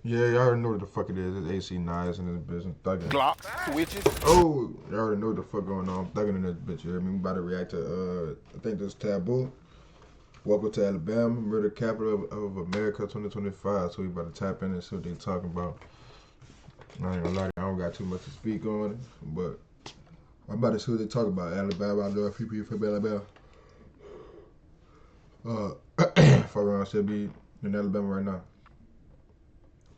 Yeah, y'all already know what the fuck it is. It's AC Nice in this business. Thugging. Glock, switches. Oh, y'all already know what the fuck going on. I'm thugging in this bitch. You hear me? We about to react to, I think this is Taboo. Welcome to Alabama, murder capital of America 2025. So we about to tap in and see what they talking about. I ain't gonna lie, I don't got too much to speak on it, but I'm about to see what they talk about. Alabama, I know a few people from Alabama. Fuck around, should be in Alabama right now.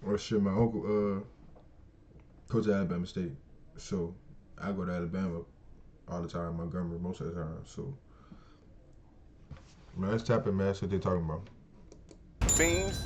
Or shit, my uncle coach at Alabama State, so I go to Alabama all the time. Montgomery most of the time. So man, let's tap in, man. That's what they talking about. Beans,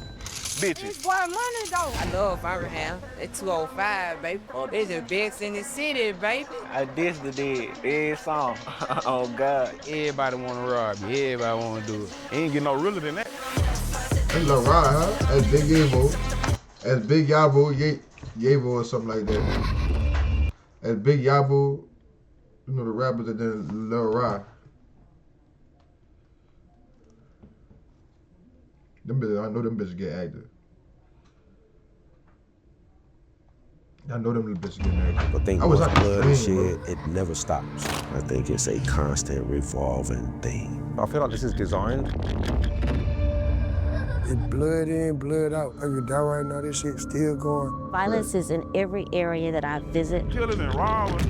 bitches. It's boy money though. I love Birmingham. It's 205, baby. They the best in the city, baby. I diss the dead. Every song. Oh, God. Everybody wanna rob you. Everybody wanna do it. Ain't get no realer than that. That's Lil Rod, huh? That's Big Yavo. That's Big Yavo, Yavo or something like that. That's Big Yavo. You know the rappers and then Lil Rod. Them bitches, I know them bitches get active. I know them little bitches get active. I think I was once like, blood is bro. shed, it never stops. I think it's a constant revolving thing. I feel like this is designed. It's blood in, blood out. I could die right now, this shit's still going. Violence is in every area that I visit. Killers and robbers.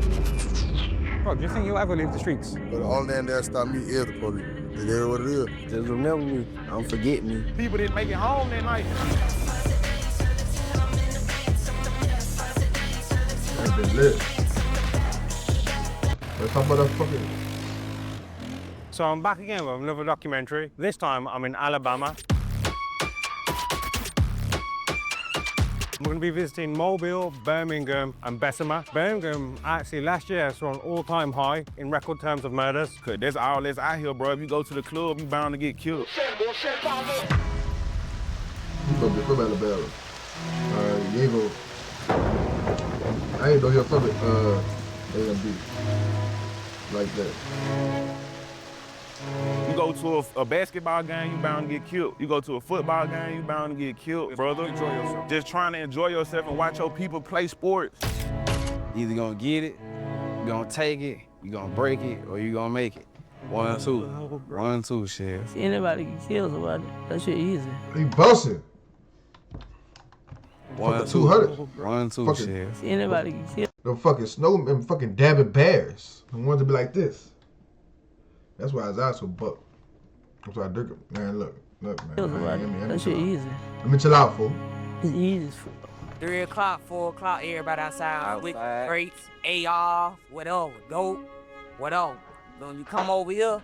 Bro, do you think you'll ever leave the streets? But the only thing that stop me is the police. It is what it is. Just remember me. Don't forget me. People didn't make it home that night. That been lit. Let's talk about that fucking. So I'm back again with another documentary. This time I'm in Alabama. We're going to be visiting Mobile, Birmingham, and Bessemer. Birmingham actually last year saw an all-time high in record terms of murders. Cause there's all this out here, bro. If you go to the club, you bound to get killed. From Alabama. Yavo. I ain't know you're from A&B. Like that. You go to a basketball game, you bound to get killed. You go to a football game, you bound to get killed, brother. Enjoy yourself. Just trying to enjoy yourself and watch your people play sports. You either gonna get it, you gonna take it, you gonna break it, or you gonna make it. 1 or 2. 1 or 2, shit. See anybody get killed about it. That shit easy. He busting. 1 or Fucking 2. 200. 1 or 2, Fucking- shit. See anybody get killed. The fucking snow and fucking dabbing bears. The ones to be like this. That's why his eyes so buck. That's why I drink it. Man, look, man. Killed about it. That shit easy. Let me chill out, fool. It's easy. 3 o'clock, 4 o'clock, everybody outside with crates, AR, whatever, dope, whatever. But when you come over here,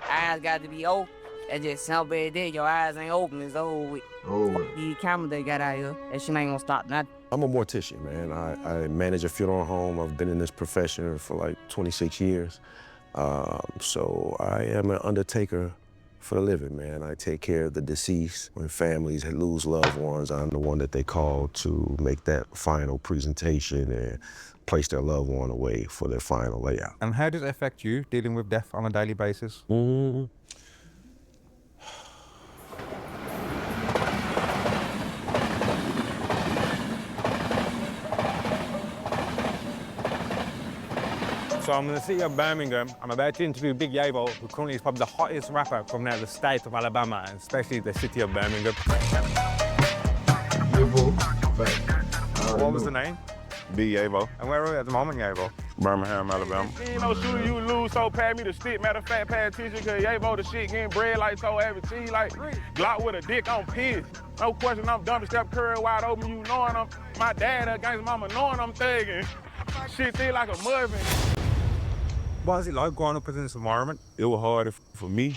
eyes got to be open. That just sound bad there. Your eyes ain't open, it's over with. Oh, The camera they got out here, that shit ain't gonna stop nothing. I'm a mortician, man. I manage a funeral home. I've been in this profession for like 26 years. So I am an undertaker for the living, man. I take care of the deceased. When families lose loved ones, I'm the one that they call to make that final presentation and place their loved one away for their final layout. And how does it affect you dealing with death on a daily basis? So I'm in the city of Birmingham. I'm about to interview Big Yavo, who currently is probably the hottest rapper from now the state of Alabama, and especially the city of Birmingham. Yavo. Fact. What was the name? Big Yavo. And where are we at the moment, Yavo? Birmingham, Alabama. Ain't no shooter you lose, so pay me the stick. Matter of fact, pay attention, cause Yavo the shit getting bread like so every cheese. Like Glock with a dick, I'm pissed. No question, I'm dumping Steph Curry wide open, you knowing I'm. My dad, against mama, knowing I'm thugging. Shit feel like a muffin. What is it like growing up in this environment? It was hard for me.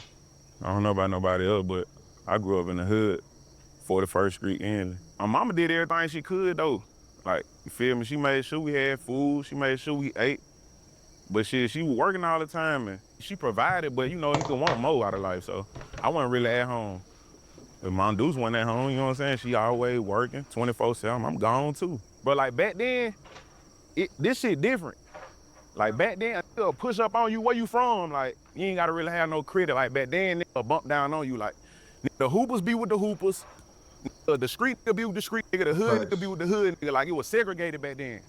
I don't know about nobody else, but I grew up in the hood, 41st Street end. My mama did everything she could though. Like, you feel me? She made sure we had food, she made sure we ate. But shit, she was working all the time and she provided, but you know, you could want more out of life, so I wasn't really at home. If Mom Deuce wasn't at home, you know what I'm saying? She always working 24/7, I'm gone too. But like back then, this shit different. Like back then, they'll push up on you, where you from? Like, you ain't gotta really have no credit. Like back then, they'll bump down on you. Like, the hoopers be with the hoopers. The street nigga be with the street nigga, the hood Facts. nigga be with the hood nigga. Like, it was segregated back then.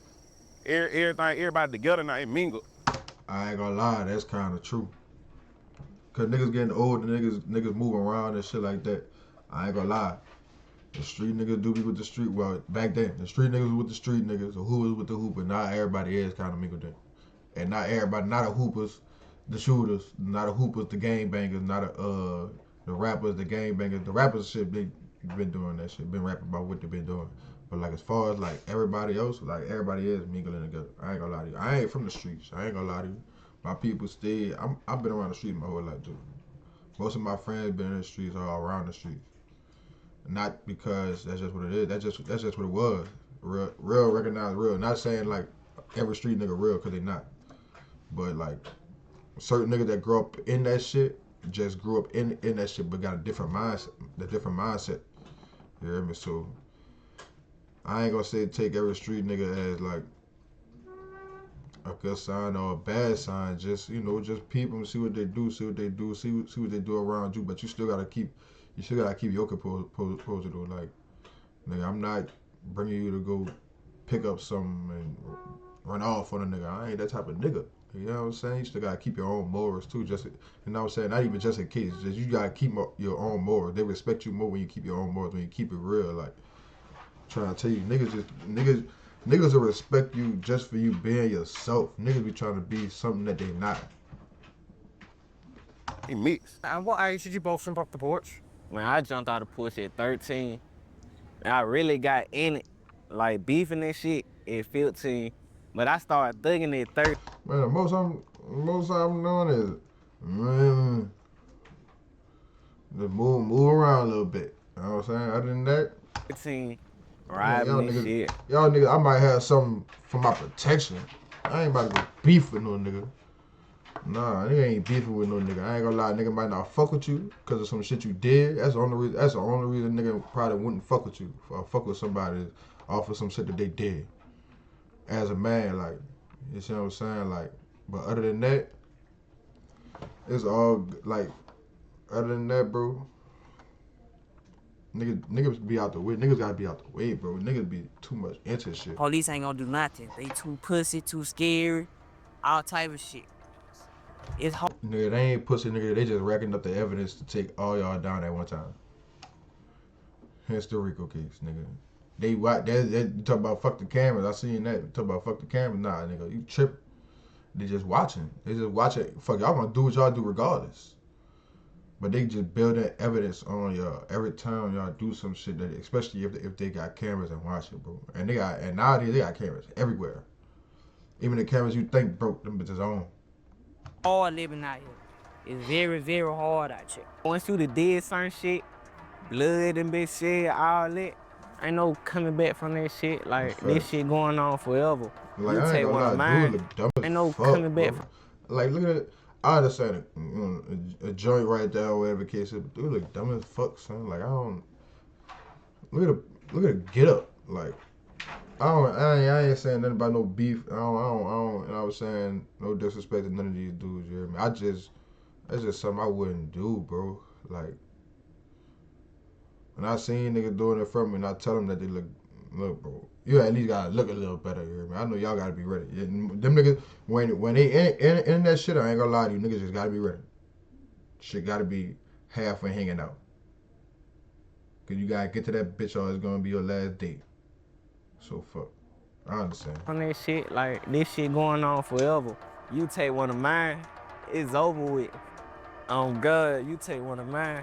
Everybody together now, it mingled. I ain't gonna lie, that's kind of true. Cause niggas getting older, niggas moving around and shit like that. I ain't gonna lie. The street niggas do be with the street. Well, back then, the street niggas was with the street niggas, the hoopers with the hooper. Now everybody is kind of mingled in. And not everybody, not the hoopers, the shooters, not the hoopers, the gang bangers, not the rappers, the gang bangers. The rappers shit been doing that shit, been rapping about what they been doing. But like as far as like everybody else, like everybody is mingling together. I ain't gonna lie to you. I ain't from the streets. I ain't gonna lie to you. My people stay. I've been around the streets my whole life too. Most of my friends been in the streets or around the streets. Not because that's just what it is. That's just what it was. Real recognized real. Not saying like every street nigga real, cause they not. But like certain niggas that grew up in that shit just grew up in that shit, but got a different mindset. You hear me? So I ain't gonna say take every street nigga as like a good sign or a bad sign. Just just peep them, see what they do, see what they do around you. But you still gotta keep your composure though. Like, nigga, I'm not bringing you to go pick up something and run off on a nigga. I ain't that type of nigga. You know what I'm saying? You still gotta keep your own morals too. Just, you know what I'm saying? Not even just in case. Just you gotta keep your own morals. They respect you more when you keep your own morals. When you keep it real. Like, I'm trying to tell you, niggas will respect you just for you being yourself. Niggas be trying to be something that they not. He mixed. And what age did you both jump off the porch? When I jumped out of the porch at 13, and I really got in it, like beefing and shit at 15. But I started thugging at 30. Man, the most I'm doing is, man, just move around a little bit. You know what I'm saying? Other than that, 15, riding and shit. Y'all niggas, I might have something for my protection. I ain't about to go beef with no nigga. Nah, nigga ain't beefing with no nigga. I ain't gonna lie, nigga might not fuck with you because of some shit you did. That's the only reason nigga probably wouldn't fuck with you. Or fuck with somebody off of some shit that they did. As a man, like, you see what I'm saying? Like, but other than that, it's all, like, other than that, bro, niggas be out the way. Niggas gotta be out the way, bro. Niggas be too much into shit. Police ain't gonna do nothing. They too pussy, too scary, all type of shit. It's hard. Nigga, they ain't pussy, nigga. They just racking up the evidence to take all y'all down at one time. Hence the Rico case, nigga. They talk about fuck the cameras. I seen that. Talk about fuck the cameras. Nah, nigga, you tripping. They just watching. They just watching. Fuck, y'all gonna do what y'all do regardless. But they just building evidence on y'all every time y'all do some shit that, especially if they got cameras and watch it, bro. And nowadays they got cameras everywhere. Even the cameras you think broke, them bitches on. Hard living out here. It's very, very hard out here. Once you did certain shit, blood and bitch shed, all that, ain't no coming back from that shit. Like, this shit going on forever. Like, you I take ain't one gonna of lie, mine, dude look dumb as ain't no fuck, coming back bro. from. Like, look at it. I understand it. A joint right there, whatever the case is. Dude look dumb as fuck, son. Like, I don't. Look at the get up. Like, I ain't saying nothing about no beef. I don't. And I was saying no disrespect to none of these dudes. You hear me? That's just something I wouldn't do, bro. Like, when I seen niggas doing it from me, and I tell them that they look, bro, you at least gotta look a little better. You hear me? I know y'all gotta be ready. Them niggas, when they in that shit, I ain't gonna lie to you, niggas just gotta be ready. Shit gotta be halfway hanging out. Cause you gotta get to that bitch or it's gonna be your last date. So fuck. I understand. On that shit, like, this shit going on forever. You take one of mine, it's over with. On God, you take one of mine,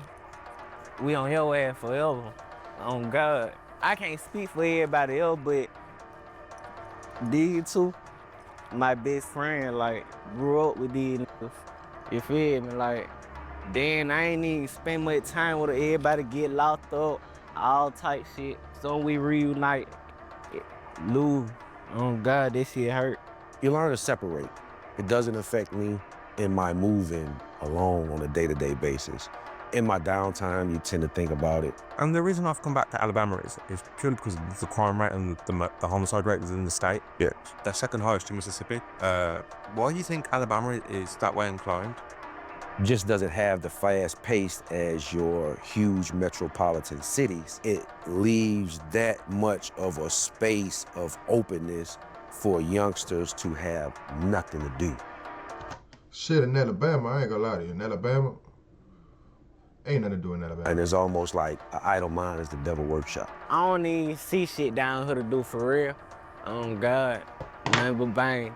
we on your ass forever. On God. I can't speak for everybody else, but these two, my best friend, like, grew up with these niggas. You feel me? Like, then I ain't even spend much time with her. Everybody get locked up, all type shit. So we reunite. Lou, oh God, this shit hurt. You learn to separate. It doesn't affect me in my moving alone on a day-to-day basis. In my downtime, you tend to think about it. And the reason I've come back to Alabama is purely because of the crime rate and the homicide rate within the state. Yeah. They're second highest in Mississippi. Why do you think Alabama is that way inclined? just doesn't have the fast pace as your huge metropolitan cities. It leaves that much of a space of openness for youngsters to have nothing to do. Shit, in Alabama, I ain't gonna lie to you. In Alabama, ain't nothing to do in Alabama. And it's almost like an idle mind is the devil workshop. I don't even see shit down here to do for real. Oh God, nothing but bang.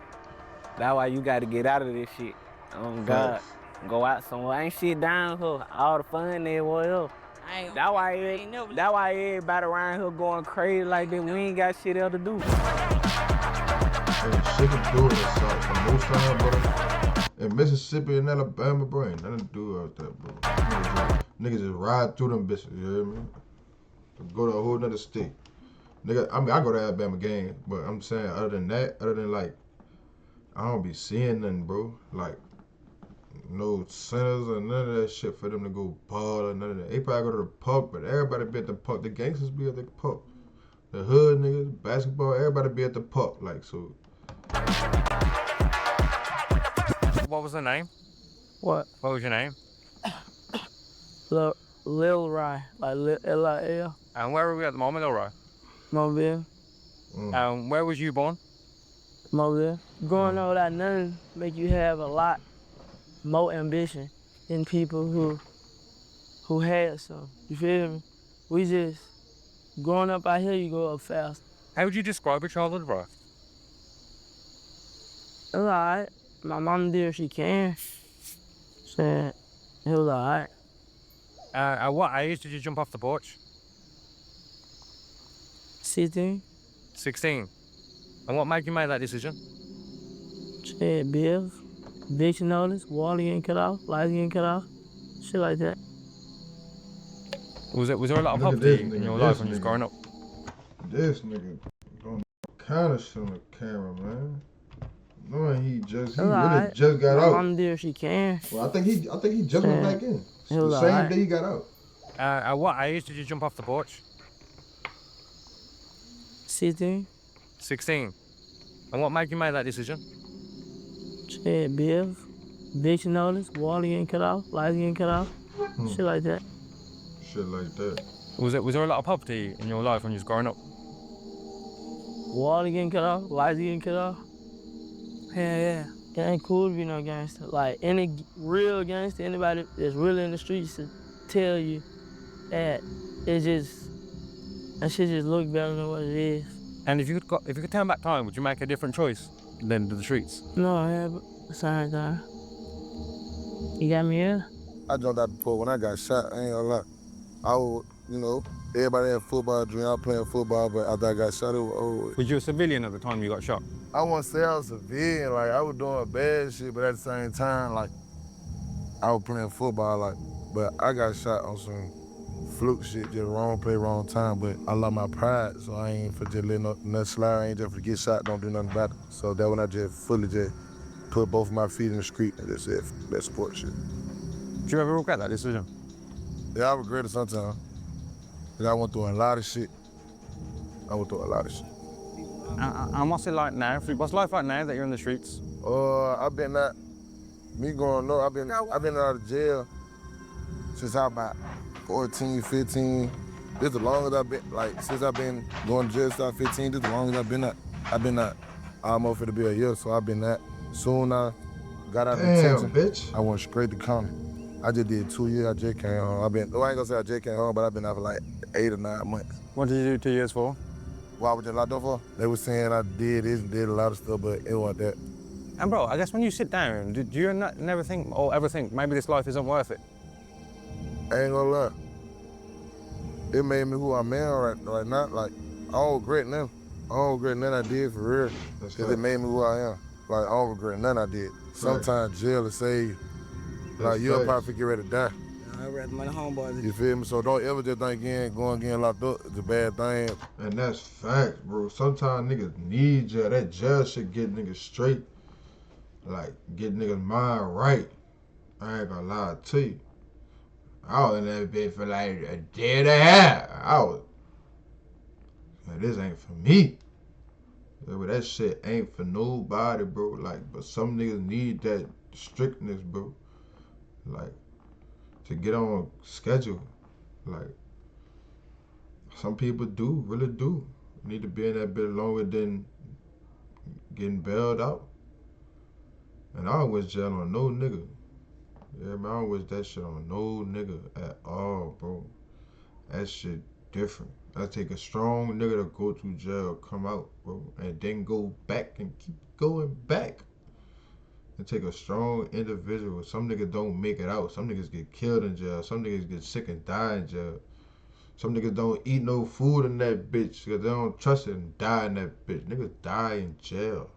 That's why you gotta get out of this shit. Oh God, go out somewhere. Ain't shit down here. All the fun there, what else? That's why everybody around here going crazy like that. We ain't got shit else to do. Ain't shit to do in the South. From Moose Town, bro. In Mississippi and Alabama, bro, ain't nothing to do out there, bro. Niggas just ride through them bitches, you hear me? Go to a whole nother state. Nigga, I mean, I go to Alabama games, but I'm saying other than that, other than like, I don't be seeing nothing, bro. Like, no centers or none of that shit for them to go ball or none of that. They probably go to the park, but everybody be at the park. The gangsters be at the park. The hood niggas, basketball, everybody be at the park. Like, so. What was the name? What? What was your name? Lil Rye, like Lil. And where are we at the moment, Lil Mobile. Where was you born? Mobile. Growing up without nothing make you have a lot more ambition than people who had some. You feel me? We just, growing up out here, you go up fast. How would you describe your childhood, bro? It was alright. My mom did what she can. Said it was alright. At what age did you jump off the porch? 16. 16. And what made you make that decision? Shit, bills, eviction notice, water getting cut off, lights getting cut off, shit like that. Was there a lot of poverty in your life when you was growing up? This nigga doing kind of shit on the camera, man. Knowing he really just got out. My mom did what she can. Well, I think he just went back in. It was the same day he got out. At what age did you jump off the porch? 16. 16. And what made you make that decision? Shit, bills, eviction notice, water getting cut off, lights getting cut off, shit like that. Shit like that. Was there a lot of poverty in your life when you was growing up? Water getting cut off, lights getting cut off. Yeah. It ain't cool to be no gangster. Like, any real gangster, anybody that's really in the streets to tell you that that shit just look better than what it is. And if you could turn back time, would you make a different choice than the streets? No, I have a same time. You got me here? I jumped out the pool when I got shot, I ain't gonna lie. I was, everybody had football dream. I was playing football, but after I got shot, it was over. Was you a civilian at the time you got shot? I wouldn't say I was a civilian, like, I was doing bad shit, but at the same time, like, I was playing football, like, but I got shot on some fluke shit, just wrong play, wrong time, but I love my pride, so I ain't for just letting nothing slide, I ain't just for get shot, don't do nothing about it. So that when I just fully just put both of my feet in the street and just said, that sport shit. Did you ever regret that decision? Yeah, I regret it sometimes. Cause I went through a lot of shit. And what's it like now? What's life like now that you're in the streets? I've been out, me growing up, I've been out of jail since I was about 14, 15. This is the longest I've been, like, since I've been going to jail since I was 15, this is the longest I've been out. I've been out almost to be a year, so I've been out. Soon I got out of detention. Bitch. I went straight to county. I just did 2 years, I just came home. I ain't gonna say I just came home, but I've been out for like 8 or 9 months. What did you do 2 years for? What I was just locked up for? They were saying I did this and did a lot of stuff, but it wasn't that. And bro, I guess when you sit down, do you never think or ever think maybe this life isn't worth it? I ain't gonna lie. It made me who I'm right now. Like, I don't regret nothing. I don't regret nothing I did for real. Because it made me who I am. Like, I don't regret nothing I did. Sometimes jail will save you. Like, you'll probably get ready to die. I'd rather my homeboys. You feel me? So don't ever just think going getting locked up is a bad thing. And that's facts, bro. Sometimes niggas need jail. That jail shit get niggas straight. Like, get niggas' mind right. I ain't gonna lie to you. I was in that bitch for like a day and a half. Man, this ain't for me. Yeah, but that shit ain't for nobody, bro. Like, but some niggas need that strictness, bro. like, to get on schedule. Like, some people really do need to be in that bit longer than getting bailed out. And I don't wish jail on no nigga. Yeah, man, I don't wish that shit on no nigga at all, bro. That shit different. I take a strong nigga to go to jail, come out, bro, and then go back and keep going back. It take a strong individual. Some niggas don't make it out. Some niggas get killed in jail. Some niggas get sick and die in jail. Some niggas don't eat no food in that bitch because they don't trust it and die in that bitch. Niggas die in jail.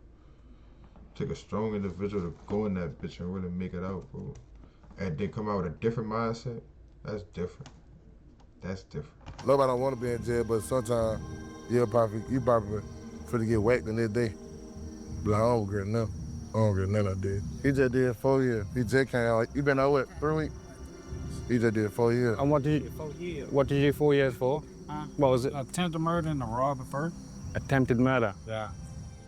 Take a strong individual to go in that bitch and really make it out, bro. And then come out with a different mindset. That's different. That's different. Nobody don't want to be in jail, but sometimes you probably finna get whacked the next day. But I don't regret nothing. I don't regret nothing I did. He just did 4 years. He just came out. You been out what, 3 weeks? He just did 4 years. And what did you do 4 years for? What was it? Attempted murder and a robbery first. Attempted murder? Yeah.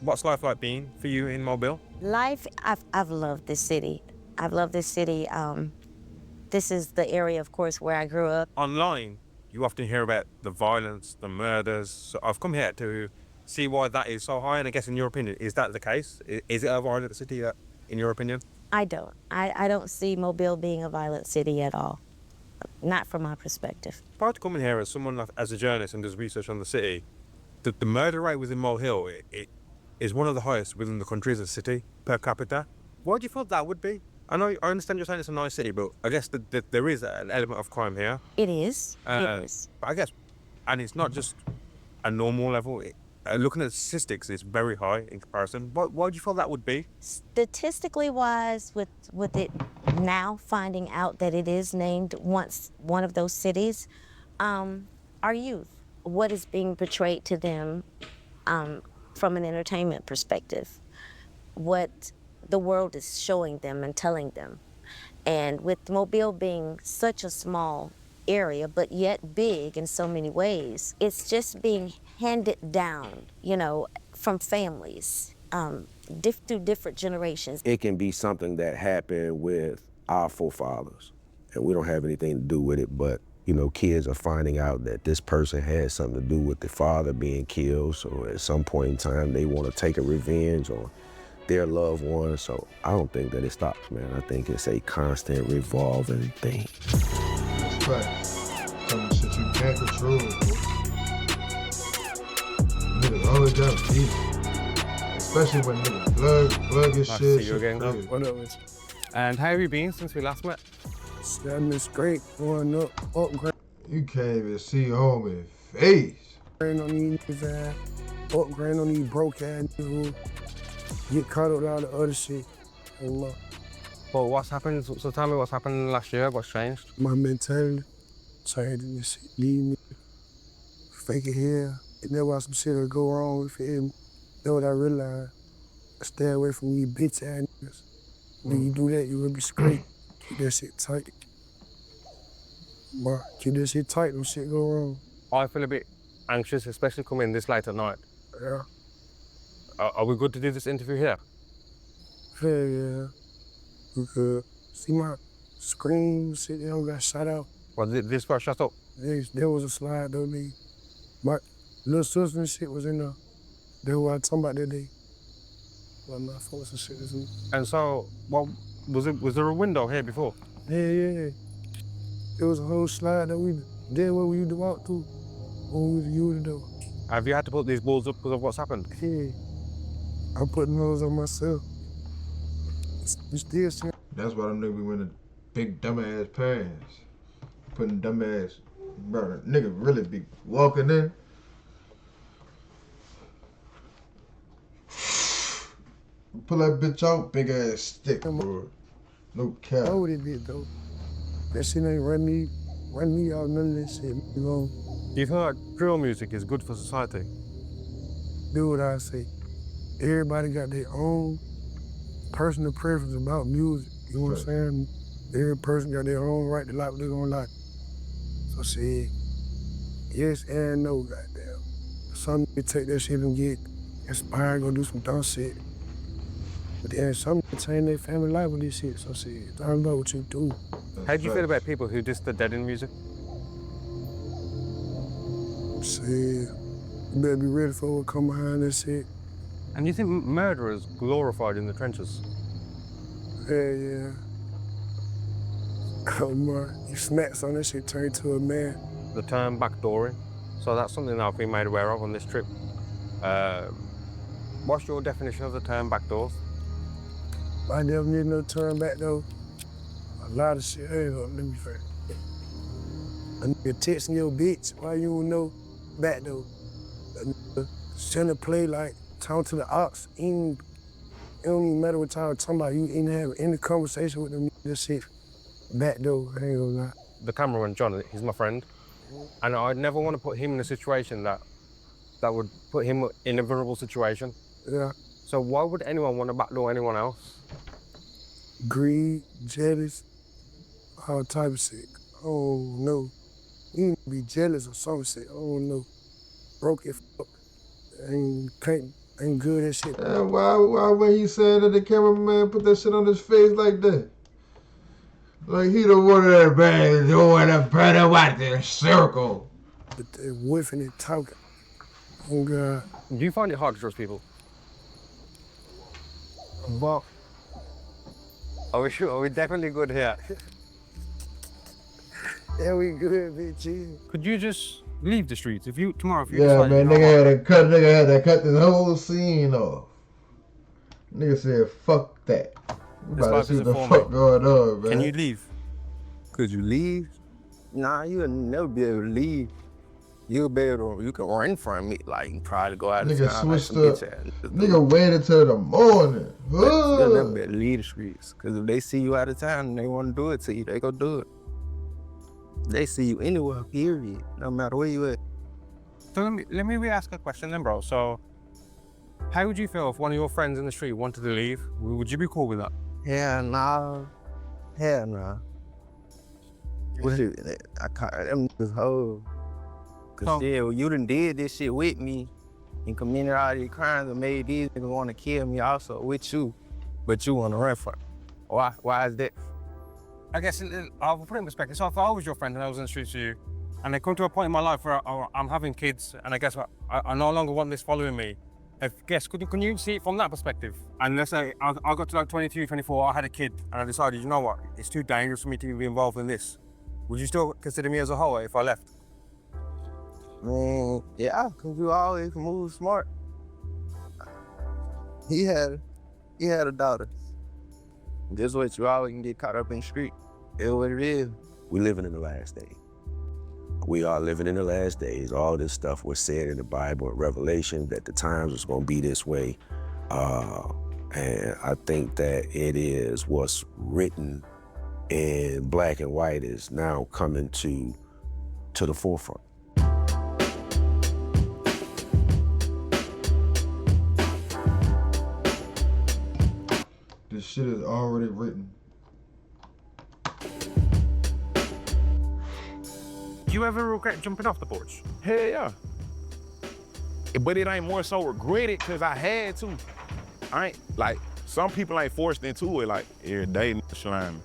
What's life like being for you in Mobile? Life, I've loved this city. I've loved this city. This is the area, of course, where I grew up. Online, you often hear about the violence, the murders. So I've come here to see why that is so high, and I guess in your opinion, is that the case? Is it a violent city in your opinion? I don't. I don't see Mobile being a violent city at all. Not from my perspective. Prior to coming here as someone, as a journalist and does research on the city, the murder rate within Mole Hill, it is one of the highest within the country as a city per capita. Why do you feel that would be? I understand you're saying it's a nice city, but I guess that there is an element of crime here. It is. It is. But I guess, and it's not just a normal level. Looking at statistics, it's very high in comparison. Why do you feel that would be? Statistically wise, with it now finding out that it is named once one of those cities, our youth, what is being portrayed to them from an entertainment perspective, what the world is showing them and telling them. And with Mobile being such a small area, but yet big in so many ways, it's just being handed down, from families, through different generations. It can be something that happened with our forefathers, and we don't have anything to do with it, but kids are finding out that this person had something to do with the father being killed, so at some point in time they want to take a revenge on their loved one. So I don't think that it stops, man. I think it's a constant revolving thing. That's right. Some shit you can't control, bro. Niggas always got beef. Especially when niggas plug your Nice shit. to see you again. What up, it's And how have you been since we last met? it's great. Going up, upgrade You can't even see homie face. on these niggas ass, upgrade on these broke ass niggas who get caught up with all the other shit. Allah. Well, what's happened? So tell me what's happened last year, what's changed? My mentality changed in this shit. Leave me. Fake it here. And that's why some shit will go wrong with it. That's what I realized. Stay away from these bitch ass niggas. When you do that, you will be straight. Keep that shit tight. But keep that shit tight, no shit go wrong. I feel a bit anxious, especially coming this late at night. Yeah. Are we good to do this interview here? Yeah. We could see my screen, shit, they all got shot out. Well, this got shut up. There was a slide though, nigga. My little sister and shit was in there. That's what I talking about that day. Well, my folks and shit is in. And so, what was there a window here before? Yeah. It was a whole slide that we did what we used to walk through when we was using the door. Have you had to put these walls up because of what's happened? Yeah. I'm putting those on myself. You still see. That's why them niggas be wearing big dumbass pants. Putting dumbass, bro, nigga really be walking in. Pull that bitch out, big ass stick, bro. No cap. Oh, they did though. That shit ain't run me out, none of that shit. You know? Do you feel like drill music is good for society? Do what I say. Everybody got their own personal preference about music. You know what I'm saying? Every person got their own right to like what they're gonna like. So shit, yes and no, goddamn. Some nigga take that shit and get inspired, go do some dumb shit. But then some change their family life with this shit. So shit, I don't know what you do. How do you feel about people who just are dead in music? Shit, you better be ready for what come behind this shit. And you think murder is glorified in the trenches? Yeah. Come on, you smacks on this shit, turn to a man. The term backdooring. So that's something that I've been made aware of on this trip. What's your definition of the term backdoors? I never need no turn back though. A lot of shit. Hey, let me first. A nigga texting your bitch, why you don't know back though? A nigga send play like talking to the ox. It don't even matter what y'all talking about. You ain't have any conversation with them. This shit back though. I ain't gonna lie. The cameraman, John, he's my friend. And I'd never want to put him in a situation that would put him in a vulnerable situation. Yeah. So why would anyone want to backdoor anyone else? Greed, jealous, all type of shit. I don't know. You need to be jealous or some shit. I don't know. Broke it, fuck. Ain't good at shit. Why when he said that the cameraman put that shit on his face like that? Like he the one that bad doing a better watch the circle. But they're whiffing and talking. Oh God. Do you find it hard to trust people? Well, are we sure? Are we definitely good here? Yeah, we good, bitch. Could you just leave the streets if you Yeah, decide, man, nigga had to cut this whole scene off. Nigga said, "Fuck that." We about to see what the fuck going on, man. Can you leave? Could you leave? Nah, you'll never be able to leave. You can run from it, like you probably go out of Nigga town. switched up. Nigga waited till the morning. You'll never be able to leave the streets. Cause if they see you out of town and they want to do it to you, they go do it. They see you anywhere, period. No matter where you at. So let me re-ask a question then, bro. So, how would you feel if one of your friends in the street wanted to leave? Would you be cool with that? Hell nah. Hell nah. I caught them niggas hoes. Cause you done did this shit with me and committed all these crimes and made these niggas want to kill me also with you, but you want to run from it. Why is that? I guess I'll put it in perspective. So if I was your friend and I was in the streets with you, and I come to a point in my life where I'm having kids, and I guess I no longer want this following me, can you see it from that perspective? And let's say I got to like 22, 24, I had a kid, and I decided, you know what, it's too dangerous for me to be involved in this. Would you still consider me as a hoe if I left? Yeah, cause you always move smart. He had a daughter. Just what you always can get caught up in the street. It's what it is. We living in the last days. We are living in the last days. All this stuff was said in the Bible and Revelation that the times was gonna be this way. And I think that it is what's written in black and white is now coming to the forefront. This shit is already written. Do you ever regret jumping off the porch? Hell yeah. But it ain't more so regretted because I had to. I ain't, like, some people ain't forced into it, like, every day, slime.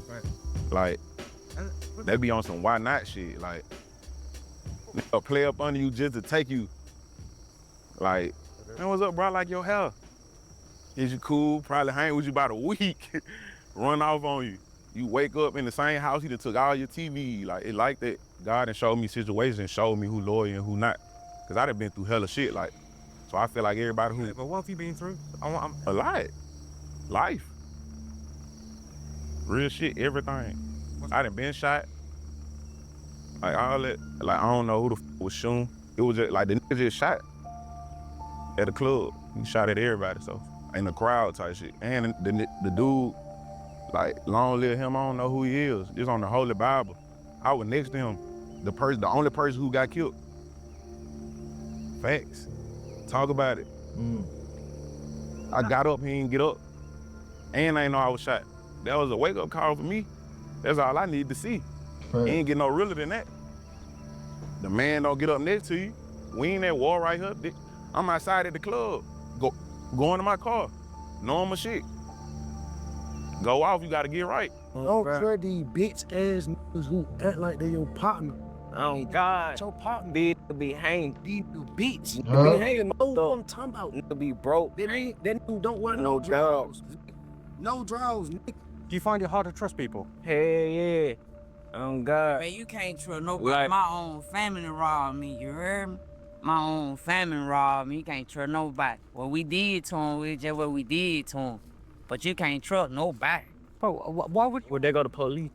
Right. Like, they be on some why not shit. Like, a play up under you just to take you. Like, man, what's up, bro? Like your hair. Is you cool? Probably hang with you about a week. Run off on you. You wake up in the same house, he done took all your TV. Like, it like that. God done showed me situations and showed me who loyal and who not. Cause I done been through hella shit, like. So I feel like everybody who. But what have you been through? A lot. Life. Real shit, everything. I done been shot. Like all that, like I don't know who the f was shooting. It was just like the nigga just shot at the club. He shot at everybody, so in the crowd type shit. And the dude, like long live him, I don't know who he is. Just on the Holy Bible. I was next to him, the only person who got killed. Facts. Talk about it. I got up, he didn't get up. And I didn't know I was shot. That was a wake-up call for me. That's all I needed to see. Right. He ain't get no realer than that. The man don't get up next to you. We ain't at war right here. I'm outside at the club, going to my car. normal shit. Go off, you gotta get right. Don't trust these bitch ass niggas who act like they your partner. Oh God, your partner be hanging. These bitch Huh? be hanging. Know what I'm talking about? Nigga be broke. That nigga don't want no jobs. No draws, nigga. Do you find it hard to trust people? Hell yeah. Oh God. Man, you can't trust nobody. Like- My own family robbed me, you heard me? My own family robbed me. You can't trust nobody. What we did to him, we just what we did to him. But you can't trust nobody. Bro, why would they go to police?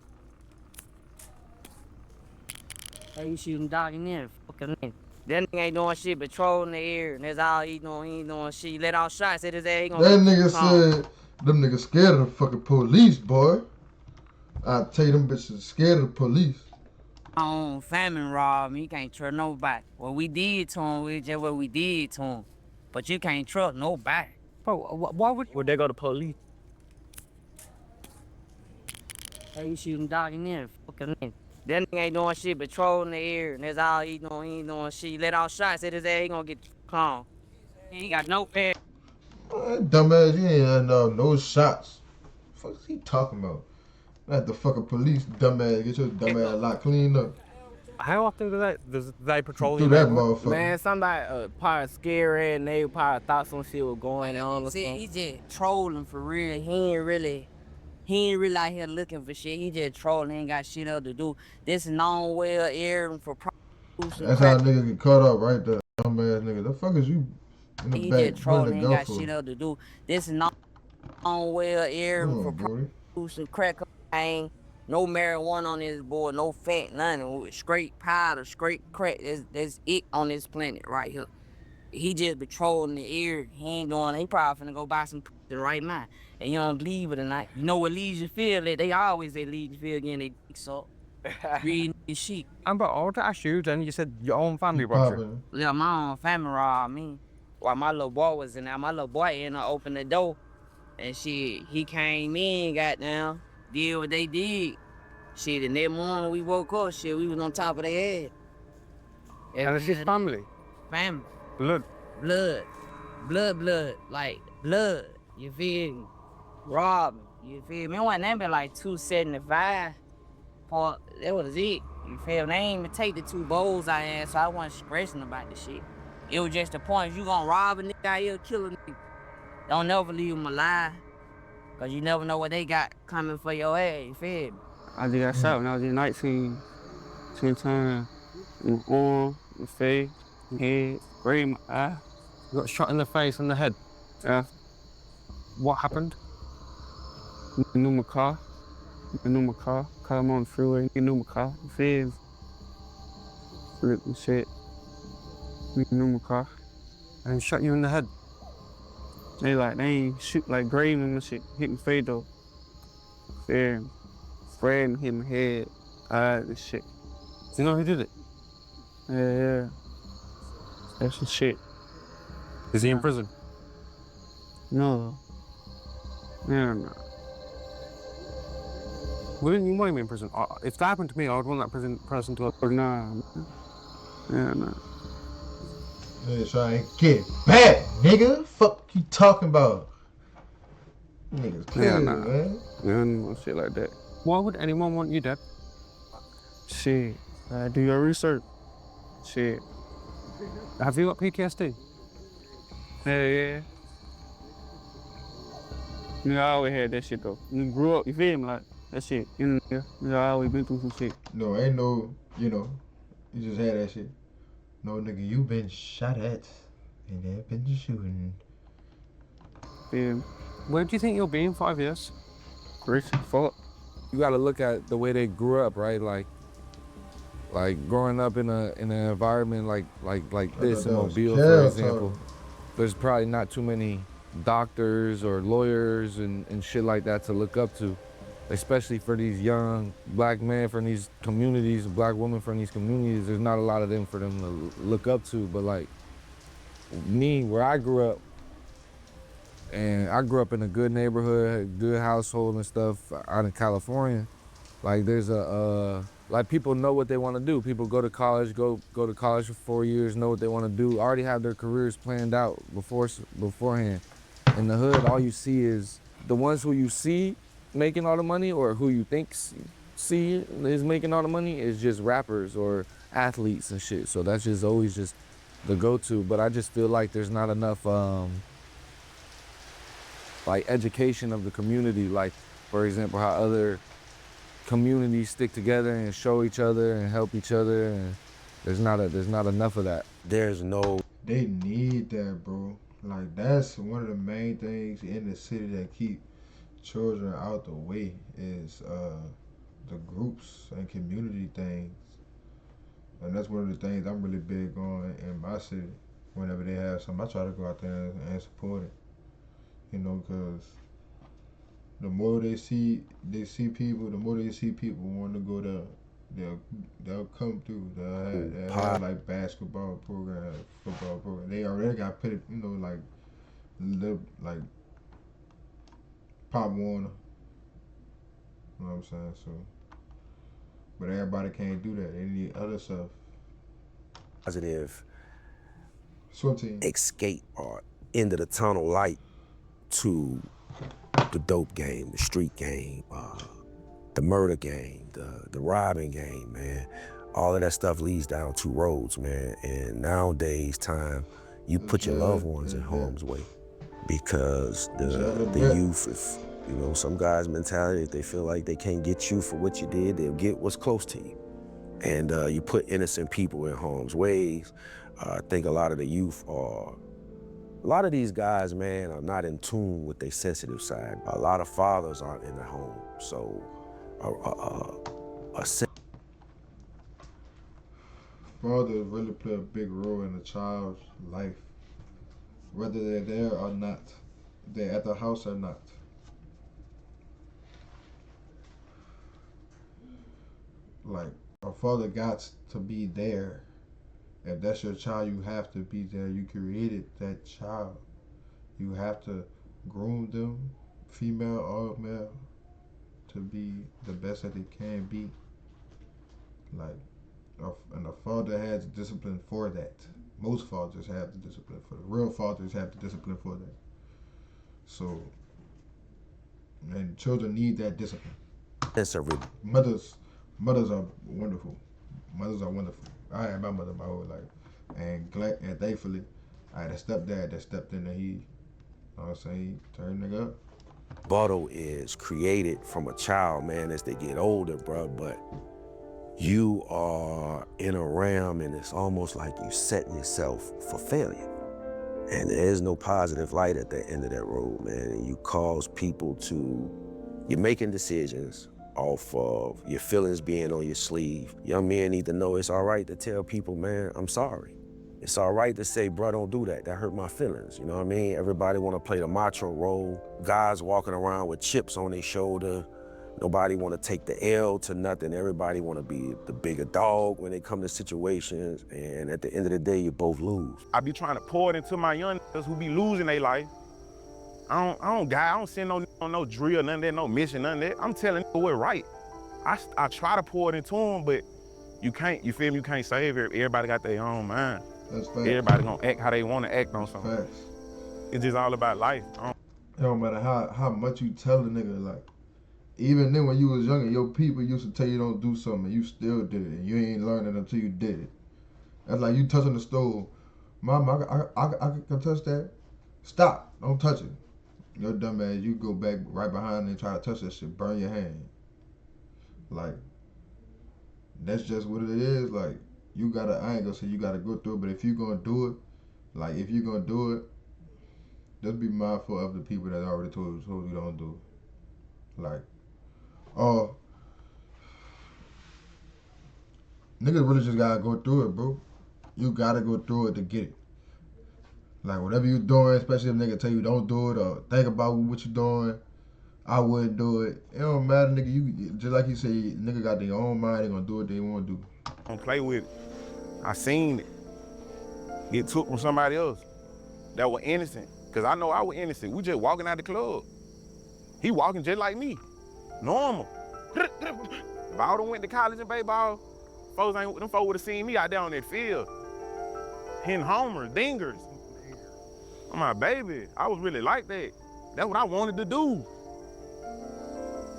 Hey, you shooting dog in there, fucking nigga. That nigga ain't doing shit but trolling the air, and that's all he doing. He ain't doing shit. He let off shots, said his ass he gonna That get nigga calm. said them niggas scared of the fucking police, boy. I tell you, them bitches scared of the police. My own family robbed me. You can't trust nobody. What we did to him, we just what we did to him. But you can't trust nobody. Bro, why would they go to police? Hey, you shooting dog in there, fucking nigga. That nigga ain't doing shit but trolling the air, and that's all he doing. He ain't doing shit. He let off shots, said his ass he gonna get calm. He ain't got no pad. Dumbass, you ain't had no shots. Fuck is he talking about? Not the fucking police, dumbass. Get your dumbass lot cleaned up. How often do they patrol Do your that neighborhood? motherfucker. Man, somebody probably scared and they probably thought some shit was going on or See, something. he just trolling for real. He ain't really out here looking for shit. He just trolling. He ain't got shit else to do. This non well airing for prostitution. That's how niggas get caught up right there. Dumbass nigga. The fuck is you in the He back just trolling. running He the ain't gun got for? shit else to do. This non well airing for prostitution, crack cocaine. No marijuana on this board, no fat, nothing. Straight powder, straight crack. That's it on this planet right here. He just be trolling the air. He ain't doing. He probably finna go buy some pussy right now. And you don't leave it tonight. You know what Legion Field at? They always say Legion Field again. They so reading this shit. But I want to ask you. Then you said your own family robbed you. Yeah, my own family robbed me. While my little boy was in there, my little boy ended up opening the door, and shit, he came in, goddamn, did what they did. Shit, the next morning we woke up, shit, we was on top of their head. And it's his family. Family. Blood. Blood, like blood. You feel me? Robbing. You feel me? It wasn't that but like $275. For that was it. You feel me? They ain't even take the 2 bowls I had, so I wasn't stressing about the shit. It was just the point, you gonna rob a nigga out here, kill a nigga. Don't never leave him alive. Cause you never know what they got coming for your ass, you feel me? I just got shot when I was in 19. 10 times. In the arm, in the face, in the head, right in my eye. You got shot in the face and the head. Yeah. What happened? I knew my car. Cause I'm on the freeway. I knew my car. You feel me? Flip and shit. I knew my car. And shot you in the head. They ain't shoot like graving and shit. Hit my face though. Feel me? Fred hit my head. Eyes and shit. Do you know who did it? Yeah. That's some shit. Is he in prison? No. Yeah, no. Wouldn't you want him in prison? If that happened to me, I would want that person to go. Nah. Yeah, nah. Nigga trying to get back, nigga. Fuck you talking about? Niggas crazy, Yeah, nah. man. Yeah, no shit like that. Why would anyone want you dead? Shit. Do your research. Shit. Have you got PTSD? Yeah. Nigga, I always had that shit though. You grew up, you feel me? Like, that shit. You know, nigga, I always been through some shit. No, ain't no, you just had that shit. No, nigga, you been shot at. And there been shooting. Feel me? Where do you think you'll be in 5 years? Rich as fuck. You gotta look at the way they grew up, right? Like growing up in an environment like this in Mobile, for example. There's probably not too many doctors or lawyers and shit like that to look up to, especially for these young black men from these communities, black women from these communities. There's not a lot of them for them to look up to. But like me, where I grew up, and I grew up in a good neighborhood, good household and stuff out in California. Like there's like people know what they want to do. People go to college, go to college for 4 years, know what they want to do, already have their careers planned out beforehand. In the hood, all you see is the ones who you see making all the money or who you think see is making all the money is just rappers or athletes and shit. So that's just always just the go-to. But I just feel like there's not enough like education of the community. Like, for example, how other communities stick together and show each other and help each other, and there's not enough of that. They need that, bro. Like, that's one of the main things in the city that keep children out the way is the groups and community things. And that's one of the things I'm really big on in my city. Whenever they have something, I try to go out there and support it. You know, because the more they see people, the more they see people want to go there, they'll come through. They'll have like basketball program, football program. They already got put, you know, like Pop Warner. You know what I'm saying? So, but everybody can't do that. They need other stuff. Positive swim team escape or end of the tunnel light to the dope game, the street game, the murder game, the robbing game, man. All of that stuff leads down two roads, man. And nowadays time, you put your loved ones in harm's way because the youth, if, you know, some guys' mentality, if they feel like they can't get you for what you did, they'll get what's close to you. And you put innocent people in harm's ways. I think a lot of the youth are, a lot of these guys, man, are not in tune with their sensitive side. A lot of fathers aren't in the home, so fathers really play a big role in a child's life, whether they're there or not, they're at the house or not. Like, a father got to be there. If that's your child, you have to be there. You created that child. You have to groom them, female or male, to be the best that they can be. Like, and a father has discipline for that. Most fathers have the discipline for that. Real fathers have the discipline for that. So, and children need that discipline. That's a Mothers are wonderful. Mothers are wonderful. I had my mother my whole life, and thankfully, I had a stepdad that stepped in and he, you know what I'm saying, he turned nigga up. Rebuttal is created from a child, man, as they get older, bro, but you are in a realm and it's almost like you setting yourself for failure. And there is no positive light at the end of that road, man. And you cause people to, you're making decisions off of your feelings being on your sleeve. Young men need to know it's all right to tell people, man, I'm sorry. It's all right to say, bro, don't do that. That hurt my feelings, you know what I mean? Everybody want to play the macho role. Guys walking around with chips on their shoulder. Nobody want to take the L to nothing. Everybody want to be the bigger dog when they come to situations. And at the end of the day, you both lose. I be trying to pour it into my young niggas who be losing their life. I don't send no drill, none of that, no mission, none of that. I'm telling you what right. I try to pour it into them, but you can't, you feel me? You can't save it. Everybody got their own mind. That's facts. Everybody gonna act how they want to act on something. Facts. It's just all about life. It don't matter how much you tell a nigga, like, even then when you was younger, your people used to tell you don't do something, and you still did it, and you ain't learning until you did it. That's like you touching the stove. Mama, I can touch that. Stop, don't touch it. Your dumb ass, you go back right behind and try to touch that shit, burn your hand. Like, that's just what it is. Like, you gotta, I ain't gonna say you gotta go through it, but if you gonna do it, like, if you gonna do it, just be mindful of the people that already told you don't do it. Like, oh, niggas really just gotta go through it, bro. You gotta go through it to get it. Like, whatever you doing, especially if nigga tell you don't do it or think about what you doing, I wouldn't do it. It don't matter, nigga. You just like you say, nigga got their own mind. They gonna do what they want to do. Don't play with it. I seen it. Get took from somebody else that was innocent. Cause I know I was innocent. We just walking out the club. He walking just like me, normal. If I would've went to college and baseball, them folks would've seen me out there on that field, hitting homers, dingers. I'm my baby. I was really like that. That's what I wanted to do.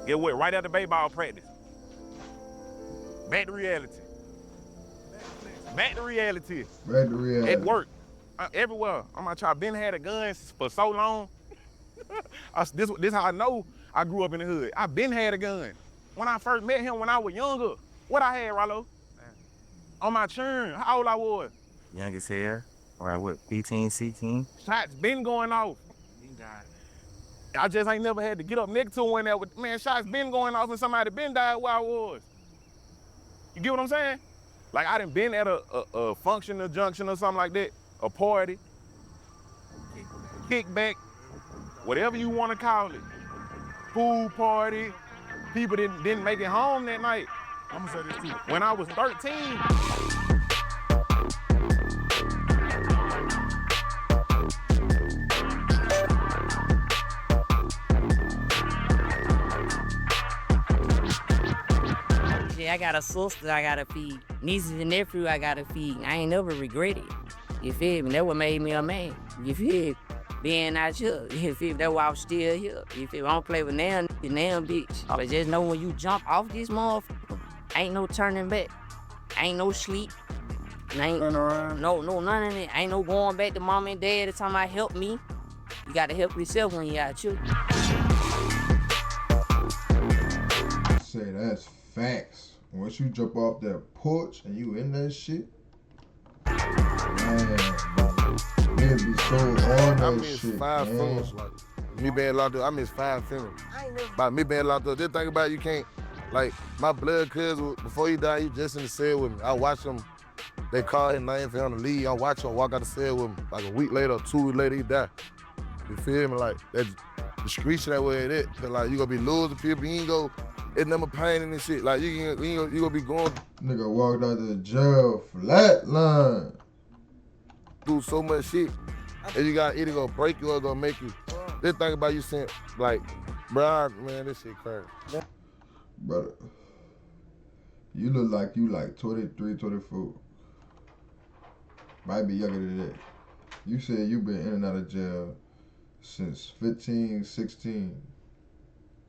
Get what? Right after baseball practice. Back to reality. Back to reality. Back to reality. At work. Everywhere. I'm my child. Been had a gun for so long. This how I know I grew up in the hood. I been had a gun. When I first met him when I was younger, what I had, Rollo? On my churn, how old I was? Youngest here, around what, 15, 16? Shots been going off. I just ain't never had to get up next to one that would, man, shots been going off and somebody been died where I was. You get what I'm saying? Like I done been at a function, a junction or something like that, a party, kickback, whatever you want to call it. Pool party, people didn't make it home that night. I'm gonna say this too. When I was 13, I got a sister I gotta feed. Nieces and nephews I gotta feed. I ain't never regret it. You feel me? That what made me a man. You feel me? Being out here. You feel me? That's why I'm still here. You feel me? I don't play with now bitch. But just know when you jump off this motherfucker, ain't no turning back. Ain't no sleep. Ain't no none of it. Ain't no going back to mom and dad every time I help me. You gotta help yourself when you out here. Say that's facts. Once you jump off that porch and you in that shit, man, it'd be so on that I miss shit, 5 man. funerals. Like, me being locked up, I miss 5 funerals. By me being locked up, just think about it, you can't, like, my blood cousin, before he died, he just in the cell with me. I watch him, they call his name for him to leave. I watch him walk out the cell with me. Like a week later or 2 weeks later, he died. You feel me? Like, that's the streets that way it is. Cause like, you gonna be losing people, you ain't go, it's never pain in this shit. Like, you gonna be going. Nigga walked out the jail flatline. Do so much shit, and you got either gonna break you or gonna make you. Just think about you saying, like, bro, man, this shit crazy. Brother, you look like you like 23, 24. Might be younger than that. You said you been in and out of jail since 15, 16.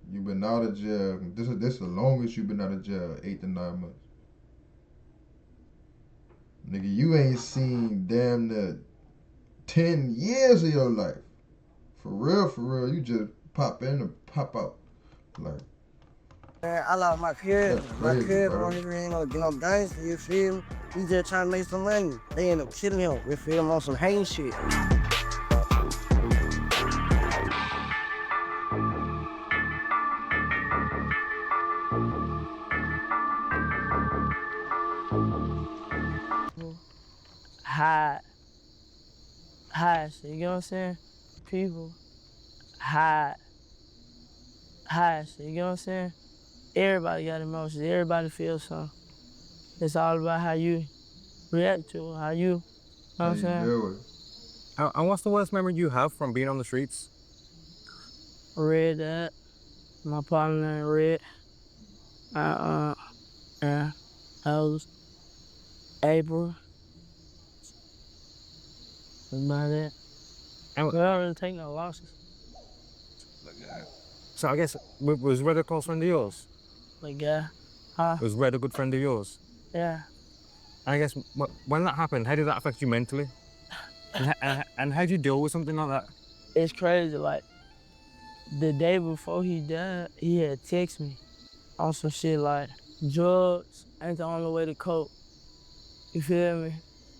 You been out of jail. This is the longest you been out of jail, 8 to 9 months. Nigga, you ain't seen damn near 10 years of your life. For real, you just pop in and pop out. Like, Man, I lost my kid. My crazy, kid bro. don't even know gangster, you feel me? He just trying to make some money. They end up killing him, you feel me, on some hate shit. Hide shit, you know what I'm saying? People hide shit, you know what I'm saying? Everybody got emotions, everybody feels something. It's all about how you react to it, how you know what I'm saying? And what's the worst memory you have from being on the streets? Red, that, my partner named Red. Yeah, that was April. That's about it. And we don't really take no losses. So I guess, was Red a close friend of yours? Like, yeah. Huh? Was Red a good friend of yours? Yeah. I guess, when that happened, how did that affect you mentally? And how did you deal with something like that? It's crazy, like, the day before he died, he had texted me on some shit like, drugs ain't the only way to cope. You feel me?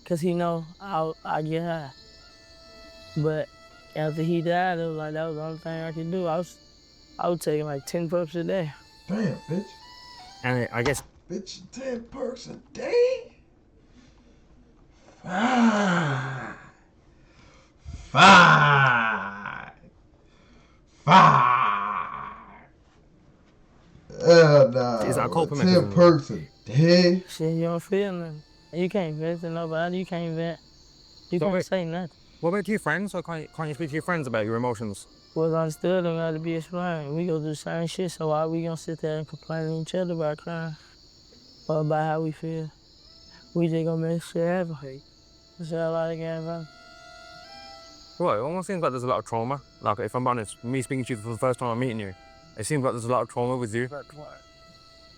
Cause he know I get high. But after he died, it was like, that was the only thing I could do. I was taking like 10 puffs a day. Damn, bitch. And I guess... Bitch, 10 perks a day? Five. Nah. Is that a coping 10 mechanism? perks a day? Shit, you don't feel nothing. You can't vent to nobody, you can't vent. You can't say nothing. What about to your friends, or can't you speak to your friends about your emotions? What's understood don't gotta be explained. We go do the same shit, so why we gonna sit there and complain to each other about crying? Or about how we feel? We just gonna make shit happen. That's all I got, man. Well, it almost seems like there's a lot of trauma. Like, if I'm honest, me speaking to you for the first time I'm meeting you, it seems like there's a lot of trauma with you.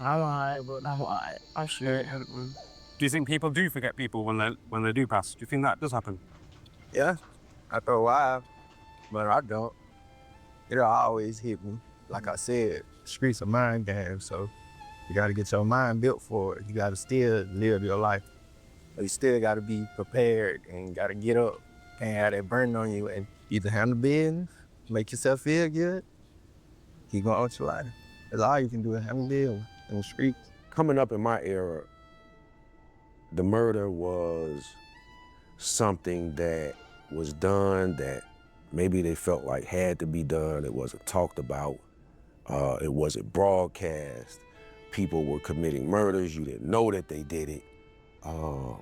I'm alright, but I'm alright. I'm sure. Do you think people do forget people when they do pass? Do you think that does happen? Yeah, after a while, but I don't. It'll always hit me. Like I said, streets are mind games, so you gotta get your mind built for it. You gotta still live your life. But you still gotta be prepared and gotta get up. Can't have that burden on you and either handle business, make yourself feel good, keep going with your life. That's all you can do is handle business in the streets. Coming up in my era, the murder was something that was done that maybe they felt like had to be done. It wasn't talked about. It wasn't broadcast. People were committing murders. You didn't know that they did it. A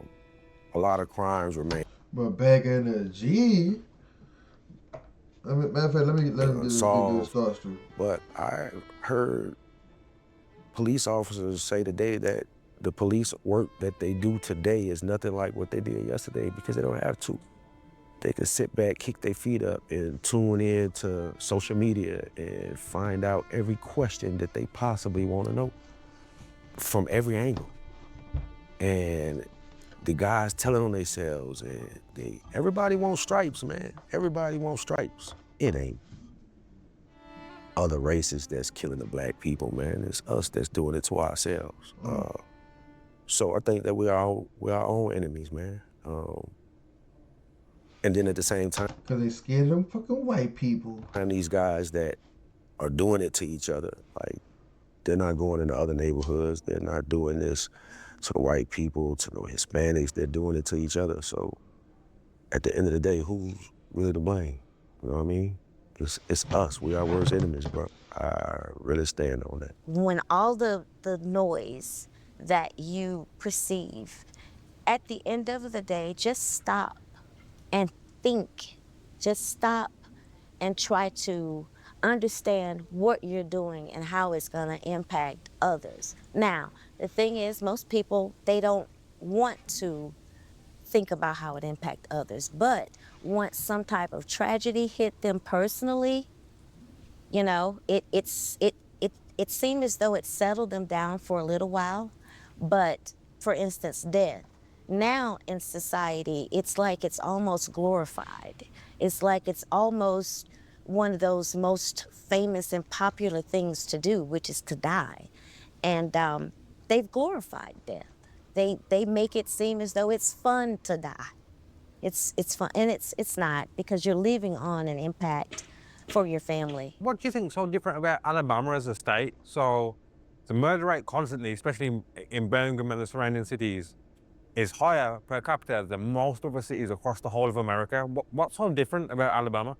lot of crimes remain. But back in the G, matter of fact, let me get this thoughts through. But I heard police officers say today that the police work that they do today is nothing like what they did yesterday because they don't have to. They can sit back, kick their feet up, and tune in to social media and find out every question that they possibly want to know from every angle. And the guys telling on themselves, and everybody wants stripes, man. Everybody wants stripes. It ain't other races that's killing the black people, man. It's us that's doing it to ourselves. So I think that we're our own enemies, man. And then at the same time, because they scared of them fucking white people. And these guys that are doing it to each other, like they're not going into other neighborhoods. They're not doing this to the white people, to the Hispanics. They're doing it to each other. So at the end of the day, who's really to blame? You know what I mean? It's us. We are worst enemies, bro. I really stand on that. When all the noise that you perceive, at the end of the day, just stop and think. Just stop and try to understand what you're doing and how it's gonna impact others. Now, the thing is, most people, they don't want to think about how it impacts others, but once some type of tragedy hit them personally, you know, it seemed as though it settled them down for a little while. But for instance, death. Now in society, it's like it's almost glorified. It's like it's almost one of those most famous and popular things to do, which is to die. And they've glorified death. They make it seem as though it's fun to die. It's fun, and it's not, because you're leaving on an impact for your family. What do you think is so different about Alabama as a state? So the murder rate constantly, especially in Birmingham and the surrounding cities, is higher per capita than most other cities across the whole of America. What's so different about Alabama?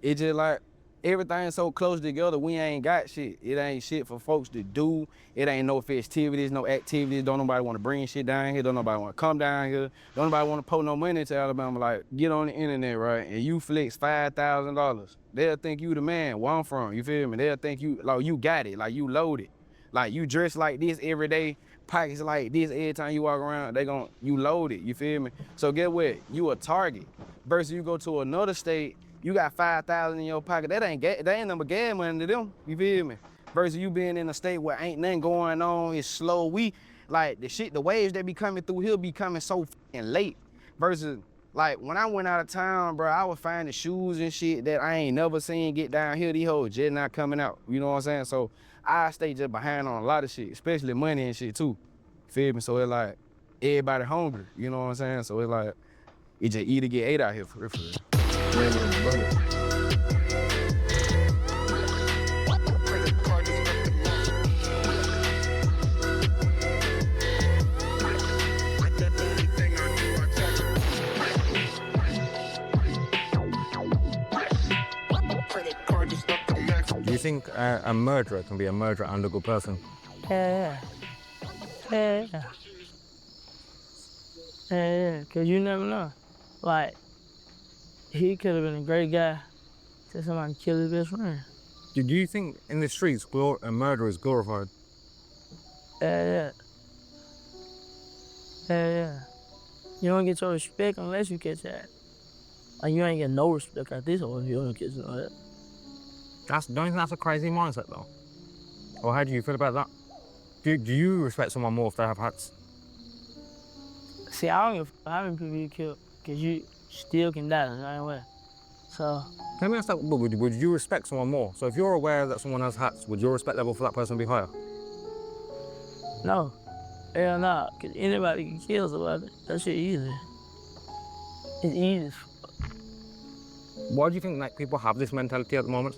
It's just like everything's so close together, we ain't got shit. It ain't shit for folks to do. It ain't no festivities, no activities. Don't nobody want to bring shit down here. Don't nobody want to come down here. Don't nobody want to pour no money to Alabama. Like, get on the internet, right, and you flex $5,000. They'll think you the man, where I'm from, you feel me? They'll think you, like, you got it, like you loaded. Like, you dress like this every day, pockets like this every time you walk around, you loaded, you feel me? So get what? You a target. Versus you go to another state, you got $5,000 in your pocket. That ain't number gas money to them. You feel me? Versus you being in a state where ain't nothing going on. It's slow. Like the waves that be coming through here be coming so fucking late. Versus like when I went out of town, bro, I was finding shoes and shit that I ain't never seen get down here. These hoes just not coming out. You know what I'm saying? So I stay just behind on a lot of shit, especially money and shit too. Feel me? So it's like everybody hungry. You know what I'm saying? So it's like it just eat or get ate out here for real. Do you think a murderer can be a murderer and a good person? Yeah, because you never know. Like, he could have been a great guy till somebody killed his best friend. Do you think in the streets a murder is glorified? Yeah. You don't get your respect unless you catch that. Like, you ain't getting no respect at this or if you don't get to know that. Don't you think that's a crazy mindset, though? Or how do you feel about that? Do you respect someone more if they have hats? See, I don't give a fuck how many people you kill, because you still can die the same way. So. Let me ask that, but would you respect someone more? So if you're aware that someone has hats, would your respect level for that person be higher? No. Hell nah, because anybody can kill somebody. That shit easy. It's easy as fuck. Why do you think like people have this mentality at the moment?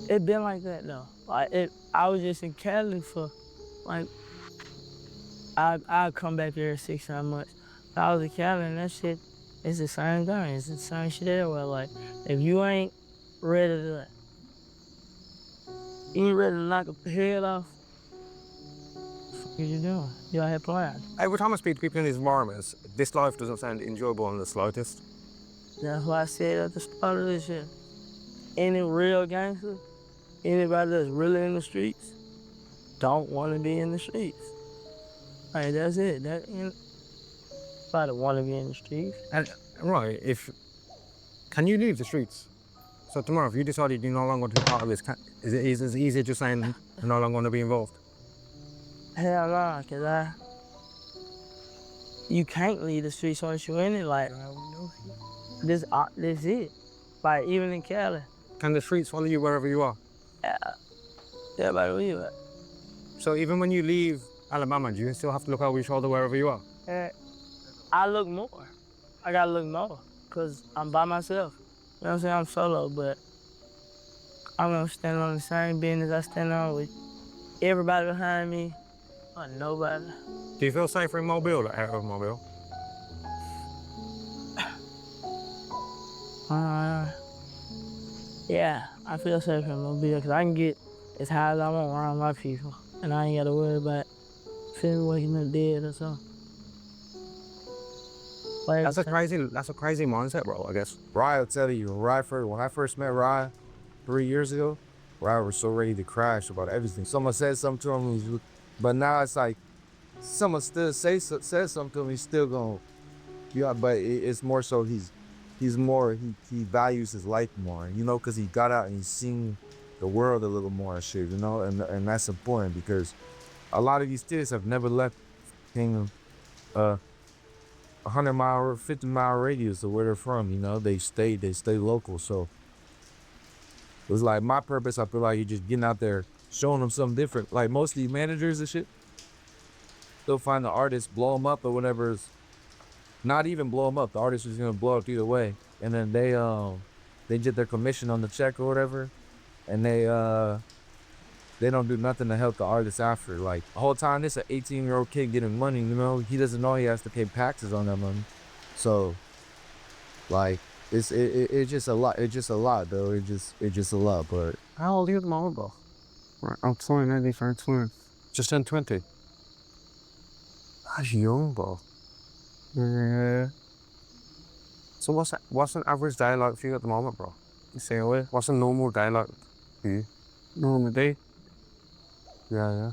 It been like that though. Like I was just in Cali for, like, I come back here 6-7 months. I was in Cali and that shit, it's the same thing. It's the same shit everywhere. Like, if you ain't ready to, knock a head off, what you doing? You out here playing. Every time I speak to people in these environments, this life doesn't sound enjoyable in the slightest. That's why I said at the start of this shit, any real gangster, anybody that's really in the streets, don't want to be in the streets. Like, that's it. Nobody want to be in the streets. And right, can you leave the streets? So tomorrow, if you decided you're no longer want to be part of this, is it easier just saying you're no longer want to be involved? Hell no, because you can't leave the streets once you're in it. Like, this it. Like, even in Cali. Can the streets follow you wherever you are? Yeah. Everybody where you at. So even when you leave Alabama, do you still have to look over your shoulder wherever you are? I look more. I gotta look more, because I'm by myself. You know what I'm saying? I'm solo, but I'm gonna stand on the same business I stand on with everybody behind me or nobody. Do you feel safer in Mobile or out of Mobile? Yeah, I feel safer in Mobile because I can get as high as I want around my people, and I ain't gotta worry about feeling waking up dead or something. Like, That's a crazy mindset, bro, I guess. Rye will tell you, when I first met Rye 3 years ago, Rye was so ready to crash about everything. Someone said something to him, but now it's like, someone still says something to him, he's still gonna, yeah, but it's more so he values his life more, you know, because he got out and he's seen the world a little more and shit, you know, and that's important because a lot of these kids have never left 100-mile, 50-mile radius of where they're from, you know, they stay local. So it was like my purpose. I feel like you're just getting out there, showing them something different. Like most of these managers and shit, they'll find the artist, blow them up or whatever. Not even blow them up. The artist is gonna blow up either way, and then they get their commission on the check or whatever, and they don't do nothing to help the artist after. Like the whole time, this an 18-year-old kid getting money, you know, he doesn't know he has to pay taxes on that money. So, like, it's just a lot. It's just a lot, though. It's just a lot. But how old are you at the moment, bro? I'm 20, 20. Just turned 20. That's young, bro. Yeah. So what's an average day like for you at the moment, bro? You say what? What's a normal day like for you? Normal day? Yeah.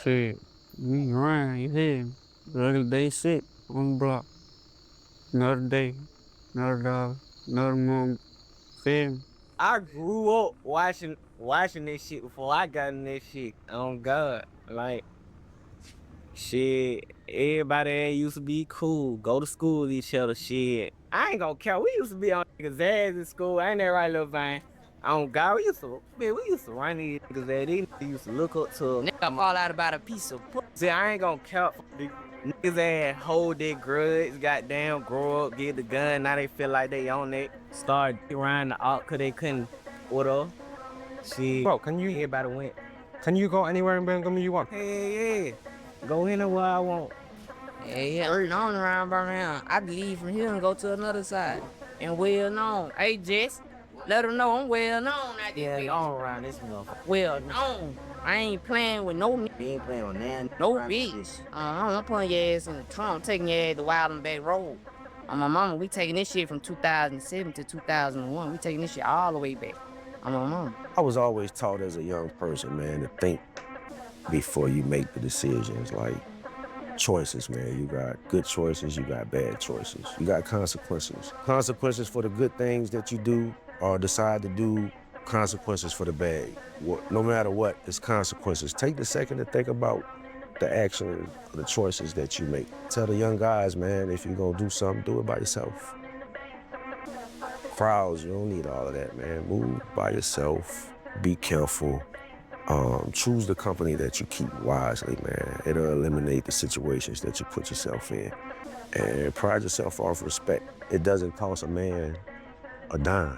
Shit, we grind, you hear me? Regular day, sit on the block. Another day, another dog, another mom, feel me? I grew up watching this shit before I got in this shit. Oh God, like, shit, everybody used to be cool, go to school with each other, shit. I ain't gonna care, we used to be on niggas' ass in school, ain't that right, little thing? Oh God, we used to run these niggas ass, these niggas used to look up to them. Nigga fall out about a piece of pussy. See, I ain't gonna count the niggas ass, hold their grudge, goddamn, grow up, get the gun, now they feel like they own it. Start around the out cause they couldn't order. Shit. Bro, everybody went. Can you go anywhere in Birmingham you want? Yeah. Go anywhere I want. Yeah, early on around Birmingham. I can leave from here and go to another side. And well known. Hey, Jess, let them know I'm well known. Yeah, all around this motherfucker. Well known. I ain't playing with no nigga. You ain't playing with nan. No bitch. I'm putting your ass in the trunk. I'm taking your ass to Wild and Back Road. On my mama, we taking this shit from 2007 to 2001. We taking this shit all the way back. On my mama. I was always taught as a young person, man, to think before you make the decisions. Like, choices, man. You got good choices, you got bad choices. You got consequences. Consequences for the good things that you do or decide to do, consequences for the bad. No matter what, it's consequences. Take the second to think about the actions, the choices that you make. Tell the young guys, man, if you're gonna do something, do it by yourself. Crowds, you don't need all of that, man. Move by yourself, be careful. Choose the company that you keep wisely, man. It'll eliminate the situations that you put yourself in. And pride yourself off respect. It doesn't cost a man a dime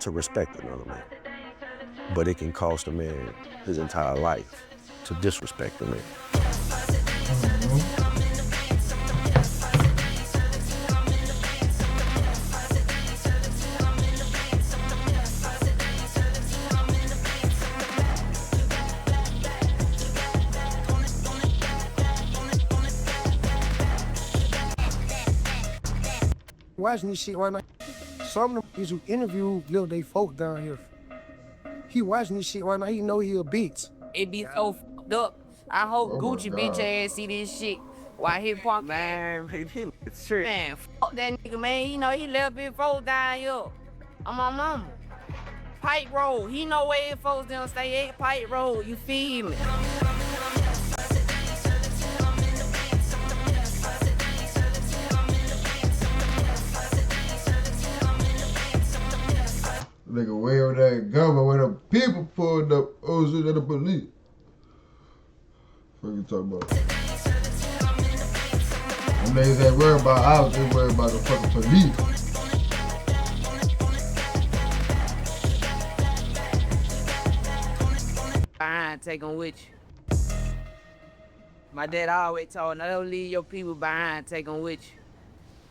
to respect another man. But it can cost a man his entire life to disrespect a man. Watching this shit right now. Some of them is who interview little they folk down here. He watching this shit right now, he know he a bitch. It be so fucked up. I hope Gucci bitch ass see this shit. Why he punk, man, it's true. Man, fuck that nigga, man. You know he left his folks down here. I'm my mama. Pike Road, he know where his folks down stay at Pike Road, you feel me? Nigga way over there in Gumbo where the people pulled up. Oh shit, that the police. What you talking about? Them niggas ain't worried about us, they worried about the fucking police. Behind, take them with you. My dad always told me, don't leave your people behind, take them with you.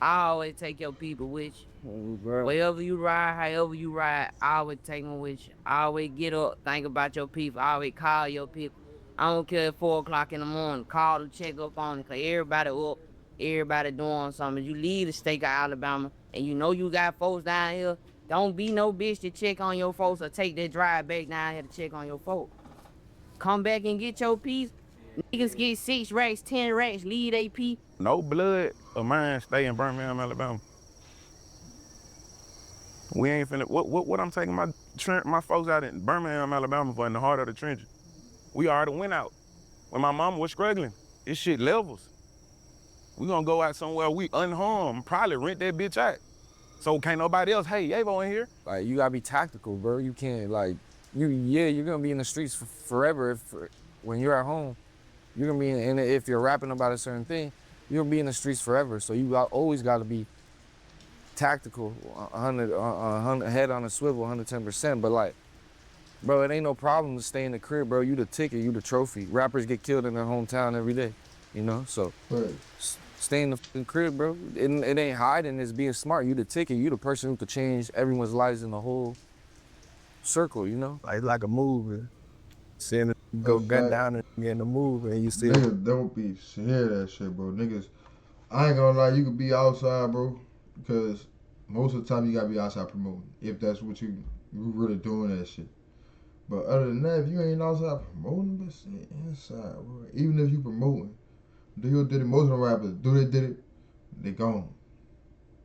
I always take your people with you. Wherever you ride, however you ride, I always take them with you. I always get up, think about your people. I always call your people. I don't care if 4 o'clock in the morning, call them, check up on them, cause everybody up, everybody doing something. You leave the state of Alabama and you know you got folks down here, don't be no bitch to check on your folks or take that drive back down here to check on your folks. Come back and get your piece. Niggas get 6 racks, 10 racks, leave they pee. No blood of mine stay in Birmingham, Alabama. We ain't finna, what I'm taking my folks out in Birmingham, Alabama for in the heart of the trenches. We already went out. When my mama was struggling, this shit levels. We gonna go out somewhere we unharmed, probably rent that bitch out. So can't nobody else, hey, Yavo in here. Like, you gotta be tactical, bro. You can't, like, you're gonna be in the streets forever when you're at home. You're gonna be in if you're rapping about a certain thing, you're gonna be in the streets forever. So you always gotta be tactical, 100 head on a swivel, 110%. But like, bro, it ain't no problem to stay in the crib, bro. You the ticket, you the trophy. Rappers get killed in their hometown every day, you know? So stay in the fucking crib, bro. It ain't hiding, it's being smart. You the ticket, you the person who could change everyone's lives in the whole circle, you know? Like a movie. Seeing it go gun down and get in the move and you see niggas don't be hear that shit, bro. Niggas, I ain't gonna lie, you could be outside, bro, because most of the time you gotta be outside promoting, if that's what you really doing that shit. But other than that, if you ain't outside promoting, but stay inside, bro. Even if you promoting, do you did it? Most of the rappers, do they did it? They gone.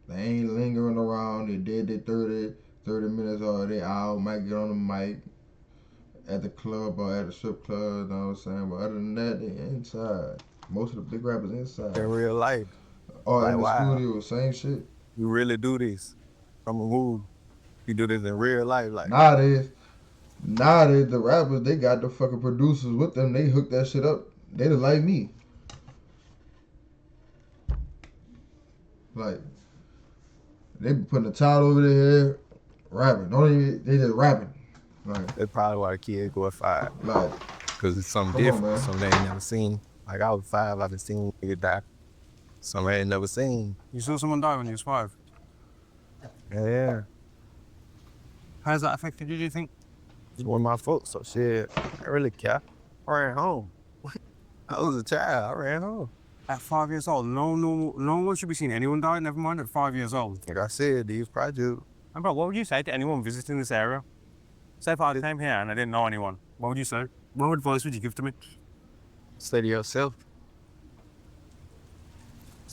They ain't lingering around. They did their 30 minutes or they out, might get on the mic at the club or at the strip club, you know what I'm saying? But other than that, they inside. Most of the big rappers inside. in real life. Or Like, in the wow. studio, same shit. You really do this from a move. You do this in real life, like Nowadays, the rappers, they got the fucking producers with them. They hook that shit up. They just like me. Like, they be putting a towel over their head, rapping. They just rapping. Like, that's probably why the kids go at 5. Like, cause it's something come on, different, man. something they ain't never seen. Like I was 5, I done seen niggas die. Something I ain't never seen. You saw someone die when you was 5? Yeah. How has that affected you, do you think? It's one of my folks, so shit, I really care. I ran home. I was a child, I ran home. At 5 years old, no one should be seeing anyone die, never mind at 5 years old. Like I said, these projects. And bro, what would you say to anyone visiting this area? Say if I came here and I didn't know anyone, what would you say? What advice would you give to me? Stay to yourself.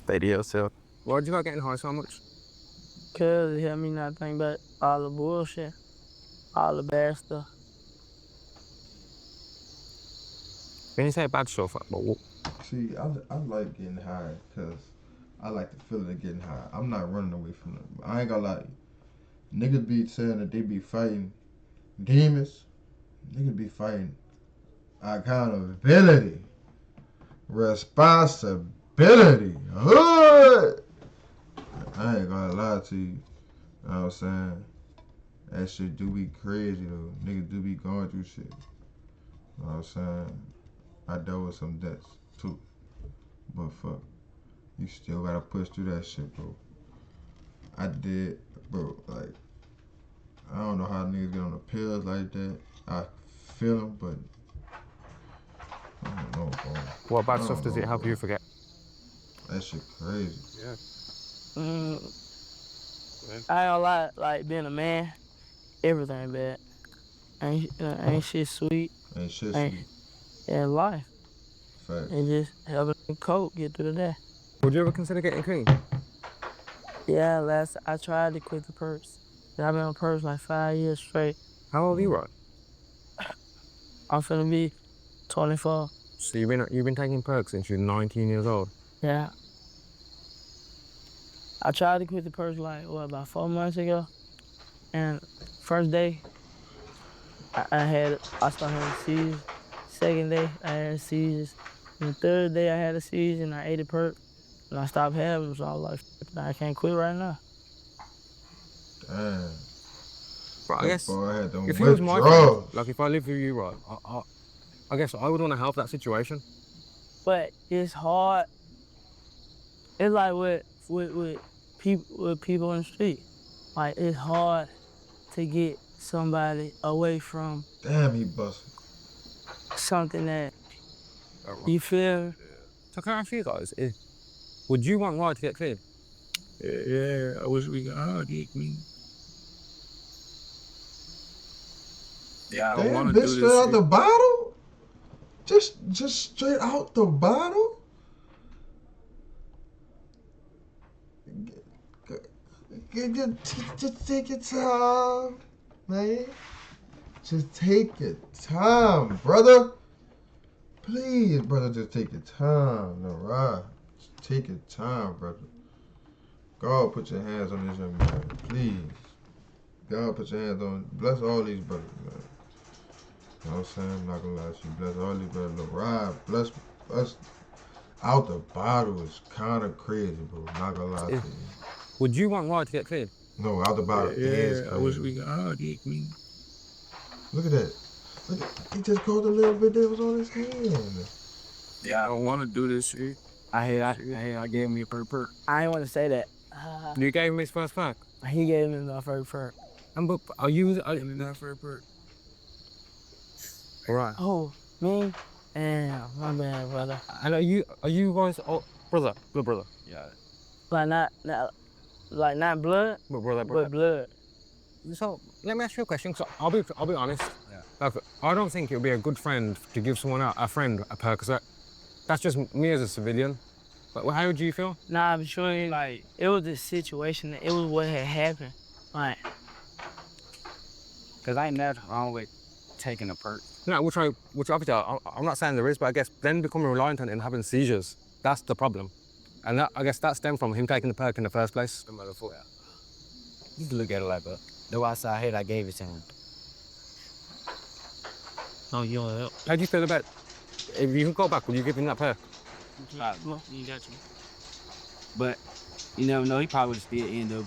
Stay to yourself. Why'd you like getting high so much? Cause it helped me not think about all the bullshit, all the bad stuff. When you say bad stuff, but what? See, I like getting high because I like the feeling of getting high. I'm not running away from them. I ain't gonna lie. Niggas be saying that they be fighting demons. Niggas be fighting accountability, responsibility, hood. I ain't gonna lie to you. You know what I'm saying? That shit do be crazy though. Niggas do be going through shit. You know what I'm saying? I dealt with some deaths too. But fuck, you still gotta push through that shit, bro. I did, bro. Like, I don't know how niggas get on the pills like that. I feel them, but I don't know, bro. What bad stuff does it help you forget? That shit crazy. Yeah. I ain't gonna lie, like being a man, everything bad. Ain't shit sweet. Ain't shit sweet. Yeah, life. Facts. And just helping cope, get through the day. Would you ever consider getting clean? Yeah, I tried to quit the perks. I've been on perks like 5 years straight. How old are you, Rod? I'm finna be 24. So you've been taking perks since you're 19 years old? Yeah. I tried to quit the perks like, about 4 months ago. And first day, I started having seizures. Second day, I had seizures. And the third day, I had a seizure and I ate a perk. And I stopped having them, so I was like, I can't quit right now. Damn. But I guess if it was my friend, like if I lived with you, right, I guess I would want to help that situation. But it's hard. It's like with people in the street. Like, it's hard to get somebody away from. Damn, he busted. Something that you feel. So can I ask you guys, would you want Rod to get clean? Yeah, I wish we could all get clean. Yeah, I don't want to do this. Straight out the bottle? Just straight out the bottle? Just take your time, man. Just take your time, brother. Please, brother, just take your time. No, right? Just take your time, brother. God, put your hands on this young man, please. God, put your hands on. Bless all these brothers, man. You know what I'm saying? I'm not gonna lie to you. Bless all these brothers. Look, Rod, bless us. Out the bottle is kind of crazy, bro. Not gonna lie to you. Would you want Rod to get clean? No, out the bottle is crazy. I wish we could all get clean. Look at that. Look at, he just caught a little bit that was on his hand. Yeah, I don't want to do this shit. I gave me a perk. I ain't want to say that. You gave him his first perk? He gave me my first perk. But are you that first perk? Right. Oh, me? Damn, my bad, brother. And are you guys brother? Yeah. Like not blood, but blood. So let me ask you a question. So I'll be honest. Yeah. Like, I don't think it would be a good friend to give someone a friend a Percocet. That's just me as a civilian. But how would you feel? Nah, I'm sure like it was a situation. It was what had happened. Like, cause I ain't nothing wrong with taking a perk. No, which obviously I'm not saying there is, but I guess then becoming reliant on it and having seizures, that's the problem. And I guess that stemmed from him taking the perk in the first place. You can look at it like that. That's why I said I hate I gave it to him. no, you don't help. How do you feel about if you can go back, will you give him that perk? No, you got you. But you never know, he probably would still end up.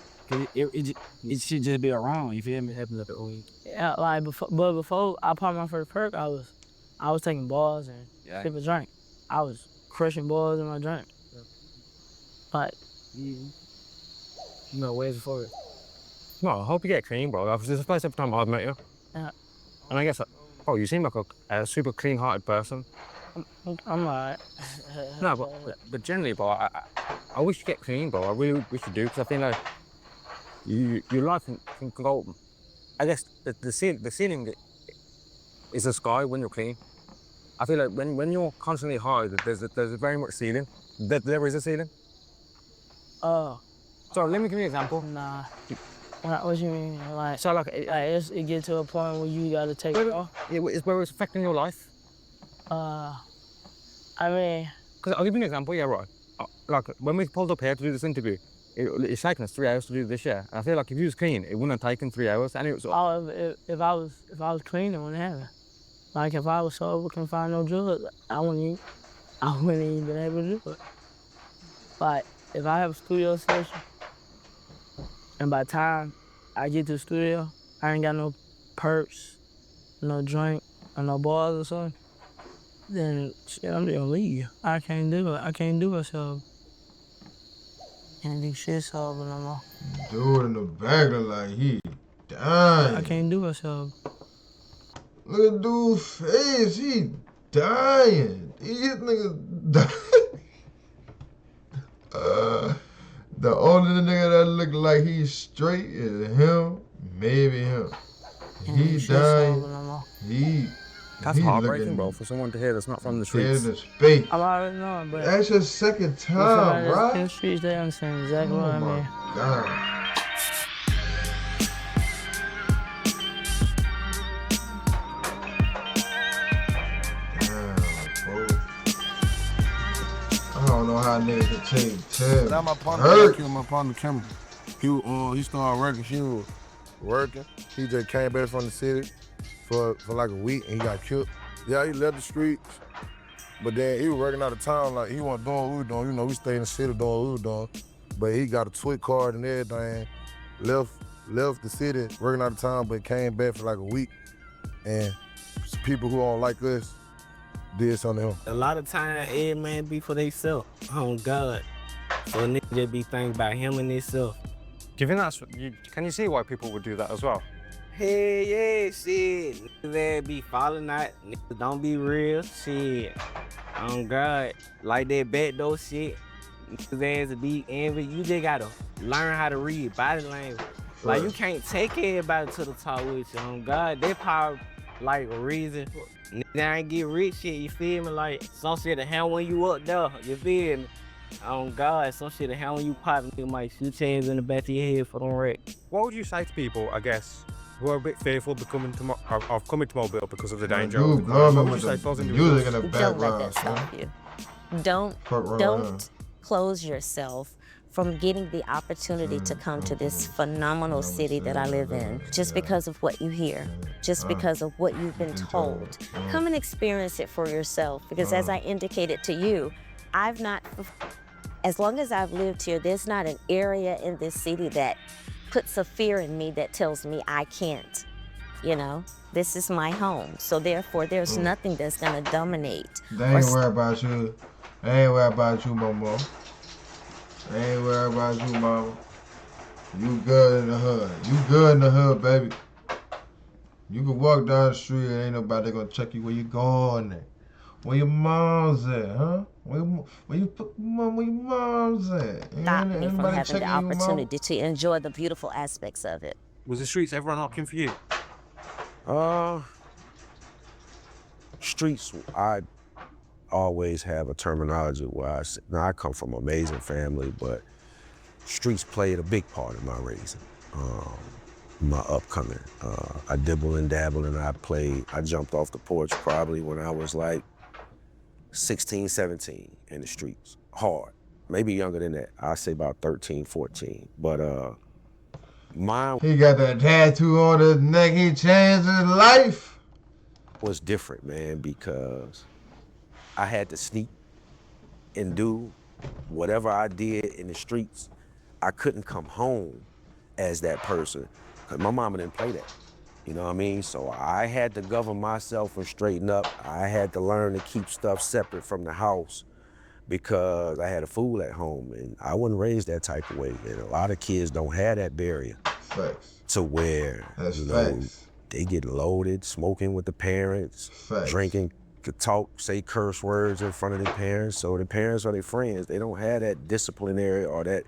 It should just be around, you feel me? Happens up at week. Yeah, like before I popped my first perk, I was taking balls and sipping drink. I was crushing balls in my drink. Like, you know, ways for it. No, I hope you get clean, bro. This is the first time I've met you. Yeah. And I guess, you seem like a super clean-hearted person. I'm alright. No, but generally, bro, I wish you get clean, bro. I really wish you do, because I feel like your life can go. I guess the ceiling is the sky when you're clean. I feel like when you're constantly high, there's very much ceiling. There is a ceiling. So let me give you an example. Nah. What you mean? Like, so like it get to a point where you gotta take off. It's where it's affecting your life. I mean, because I'll give you an example. Yeah, right. Like when we pulled up here to do this interview, it's taken us 3 hours to do this. Yeah, and I feel like if you was clean, it wouldn't have taken 3 hours. And it was. If I was clean, it wouldn't happen. Like if I was sober, couldn't find no drugs, I wouldn't even been able to do it. But if I have a studio session, and by the time I get to the studio, I ain't got no perks, no drink, or no bars or something, then shit, I'm just gonna leave. I can't do it. I can't do it sober. Can't do shit sober no more. Dude in the back look like he dying. I can't do it sober. Look at dude's face, he dying. These niggas dying. The only nigga that look like he's straight is him, maybe him. He dying. That's heartbreaking, bro, for someone to hear that's not from the streets. In the space. I'm already knowing, but that's your second time, right? In the streets, they understand exactly what I mean. God. I don't know how niggas can take 10. Now my partner Cameron. He started working. She was working. He just came back from the city for like a week and he got killed. Yeah, he left the streets, but then he was working out of town. Like he wasn't doing what we were doing. You know, we stayed in the city doing what we were doing. But he got a TWIC card and everything. Left the city working out of town, but came back for like a week. And people who don't like us did something to him. A lot of time, every man be for theyself. Oh God. So a nigga just be thinking about him and himself. Do you think that's, can you see why people would do that as well? Hey, yeah, shit. Niggas that be falling out, niggas don't be real, shit. Oh God. Like that backdoor shit. Niggas ass be envy. You just gotta learn how to read body language. Like you can't take everybody to the top with you. Oh God, that probably like a reason. Nigga ain't get rich shit, you feel me? Like some shit to handle when you up there, you feel me? Oh God, some shit to handle when you pop, nigga might shoot your hands in the back of your head for them wreck. What would you say to people, I guess, who are a bit fearful of coming to Mobile because of the danger? Dude, What would you with say the music in the background. Don't let that stop you. Don't close yourself from getting the opportunity to come to this phenomenal city that I live in just because of what you hear, just because of what you've been told. Come and experience it for yourself because as I indicated to you, as long as I've lived here, there's not an area in this city that puts a fear in me that tells me I can't, you know? This is my home, so therefore there's nothing that's gonna dominate. They ain't worried about you. They ain't worried about you, Mama. They ain't worried about you, Mama. You good in the hood. You good in the hood, baby. You can walk down the street and ain't nobody gonna check you where you going at. Where your mom's at, huh? Where your mom's at? Stop me from having the opportunity to enjoy the beautiful aspects of it. Was the streets ever unlocking for you? Streets, I always have a terminology where I come from an amazing family, but streets played a big part in my raising, my upcoming. I dibble and dabble and I jumped off the porch probably when I was like 16, 17 in the streets, hard. Maybe younger than that, I'd say about 13, 14. But he got that tattoo on his neck, he changed his life. Was different, man, because I had to sneak and do whatever I did in the streets. I couldn't come home as that person because my mama didn't play that. You know what I mean? So I had to govern myself and straighten up. I had to learn to keep stuff separate from the house because I had a fool at home and I wasn't raised that type of way. And a lot of kids don't have that barrier. Facts. To where they get loaded, smoking with the parents, drinking, could talk, say curse words in front of their parents. So the parents are their friends. They don't have that disciplinary or that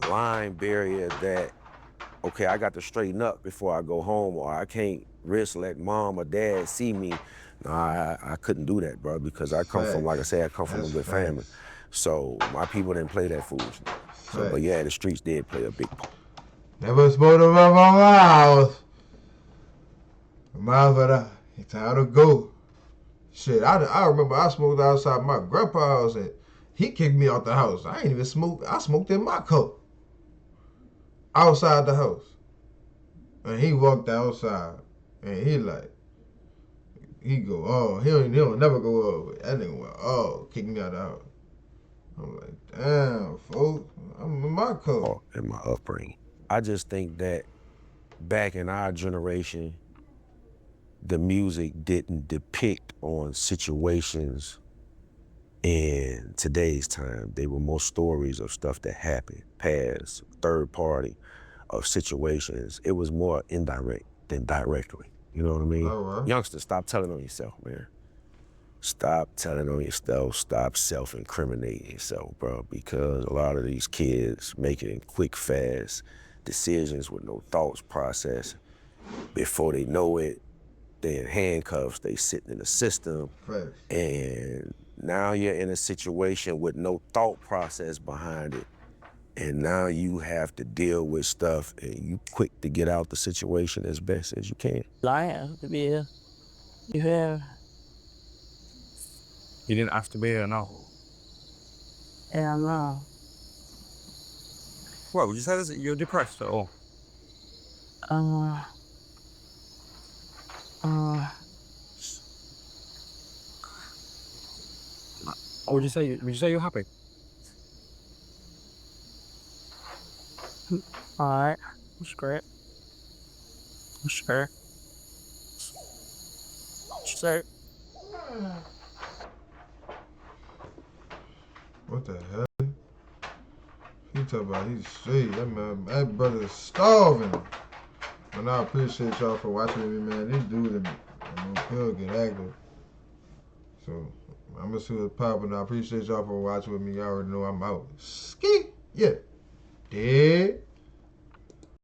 line barrier that, okay, I got to straighten up before I go home, or I can't risk let mom or dad see me. No, I couldn't do that, bro, because I come from, like I said, I come from a good family. So my people didn't play that foolishness. So, but yeah, the streets did play a big part. Never smoked around my house. But it's time to go. Shit, I remember I smoked outside my grandpa's house and he kicked me out the house. I ain't even smoked. I smoked in my cup. Outside the house. And he walked outside and he go, oh, he'll never go over. That nigga went, oh, kick me out of the house. I'm like, damn, folks, I'm in my cup. In my upbringing. I just think that back in our generation, the music didn't depict on situations in today's time. They were more stories of stuff that happened, past, third party, of situations. It was more indirect than directly. You know what I mean? Right. Youngsters, stop telling on yourself, man. Stop telling on yourself. Stop self-incriminating yourself, bro, because a lot of these kids making quick, fast decisions with no thoughts process. Before they know it, they're in handcuffs, they sitting in the system. Right. And now you're in a situation with no thought process behind it. And now you have to deal with stuff and you quick to get out the situation as best as you can. I have to be here. You have. You didn't have to be here, no. Yeah, no. What, would you say that you're depressed at all? Or would you say you're happy? Alright, that's great. Sure. Sure. What the hell? He talk about he's straight. That brother's starving. And I appreciate y'all for watching me, man. This dude he'll get active. So I'm gonna see what's popping. I appreciate y'all for watching with me. Y'all already know I'm out. Ski. Yeah. Dead.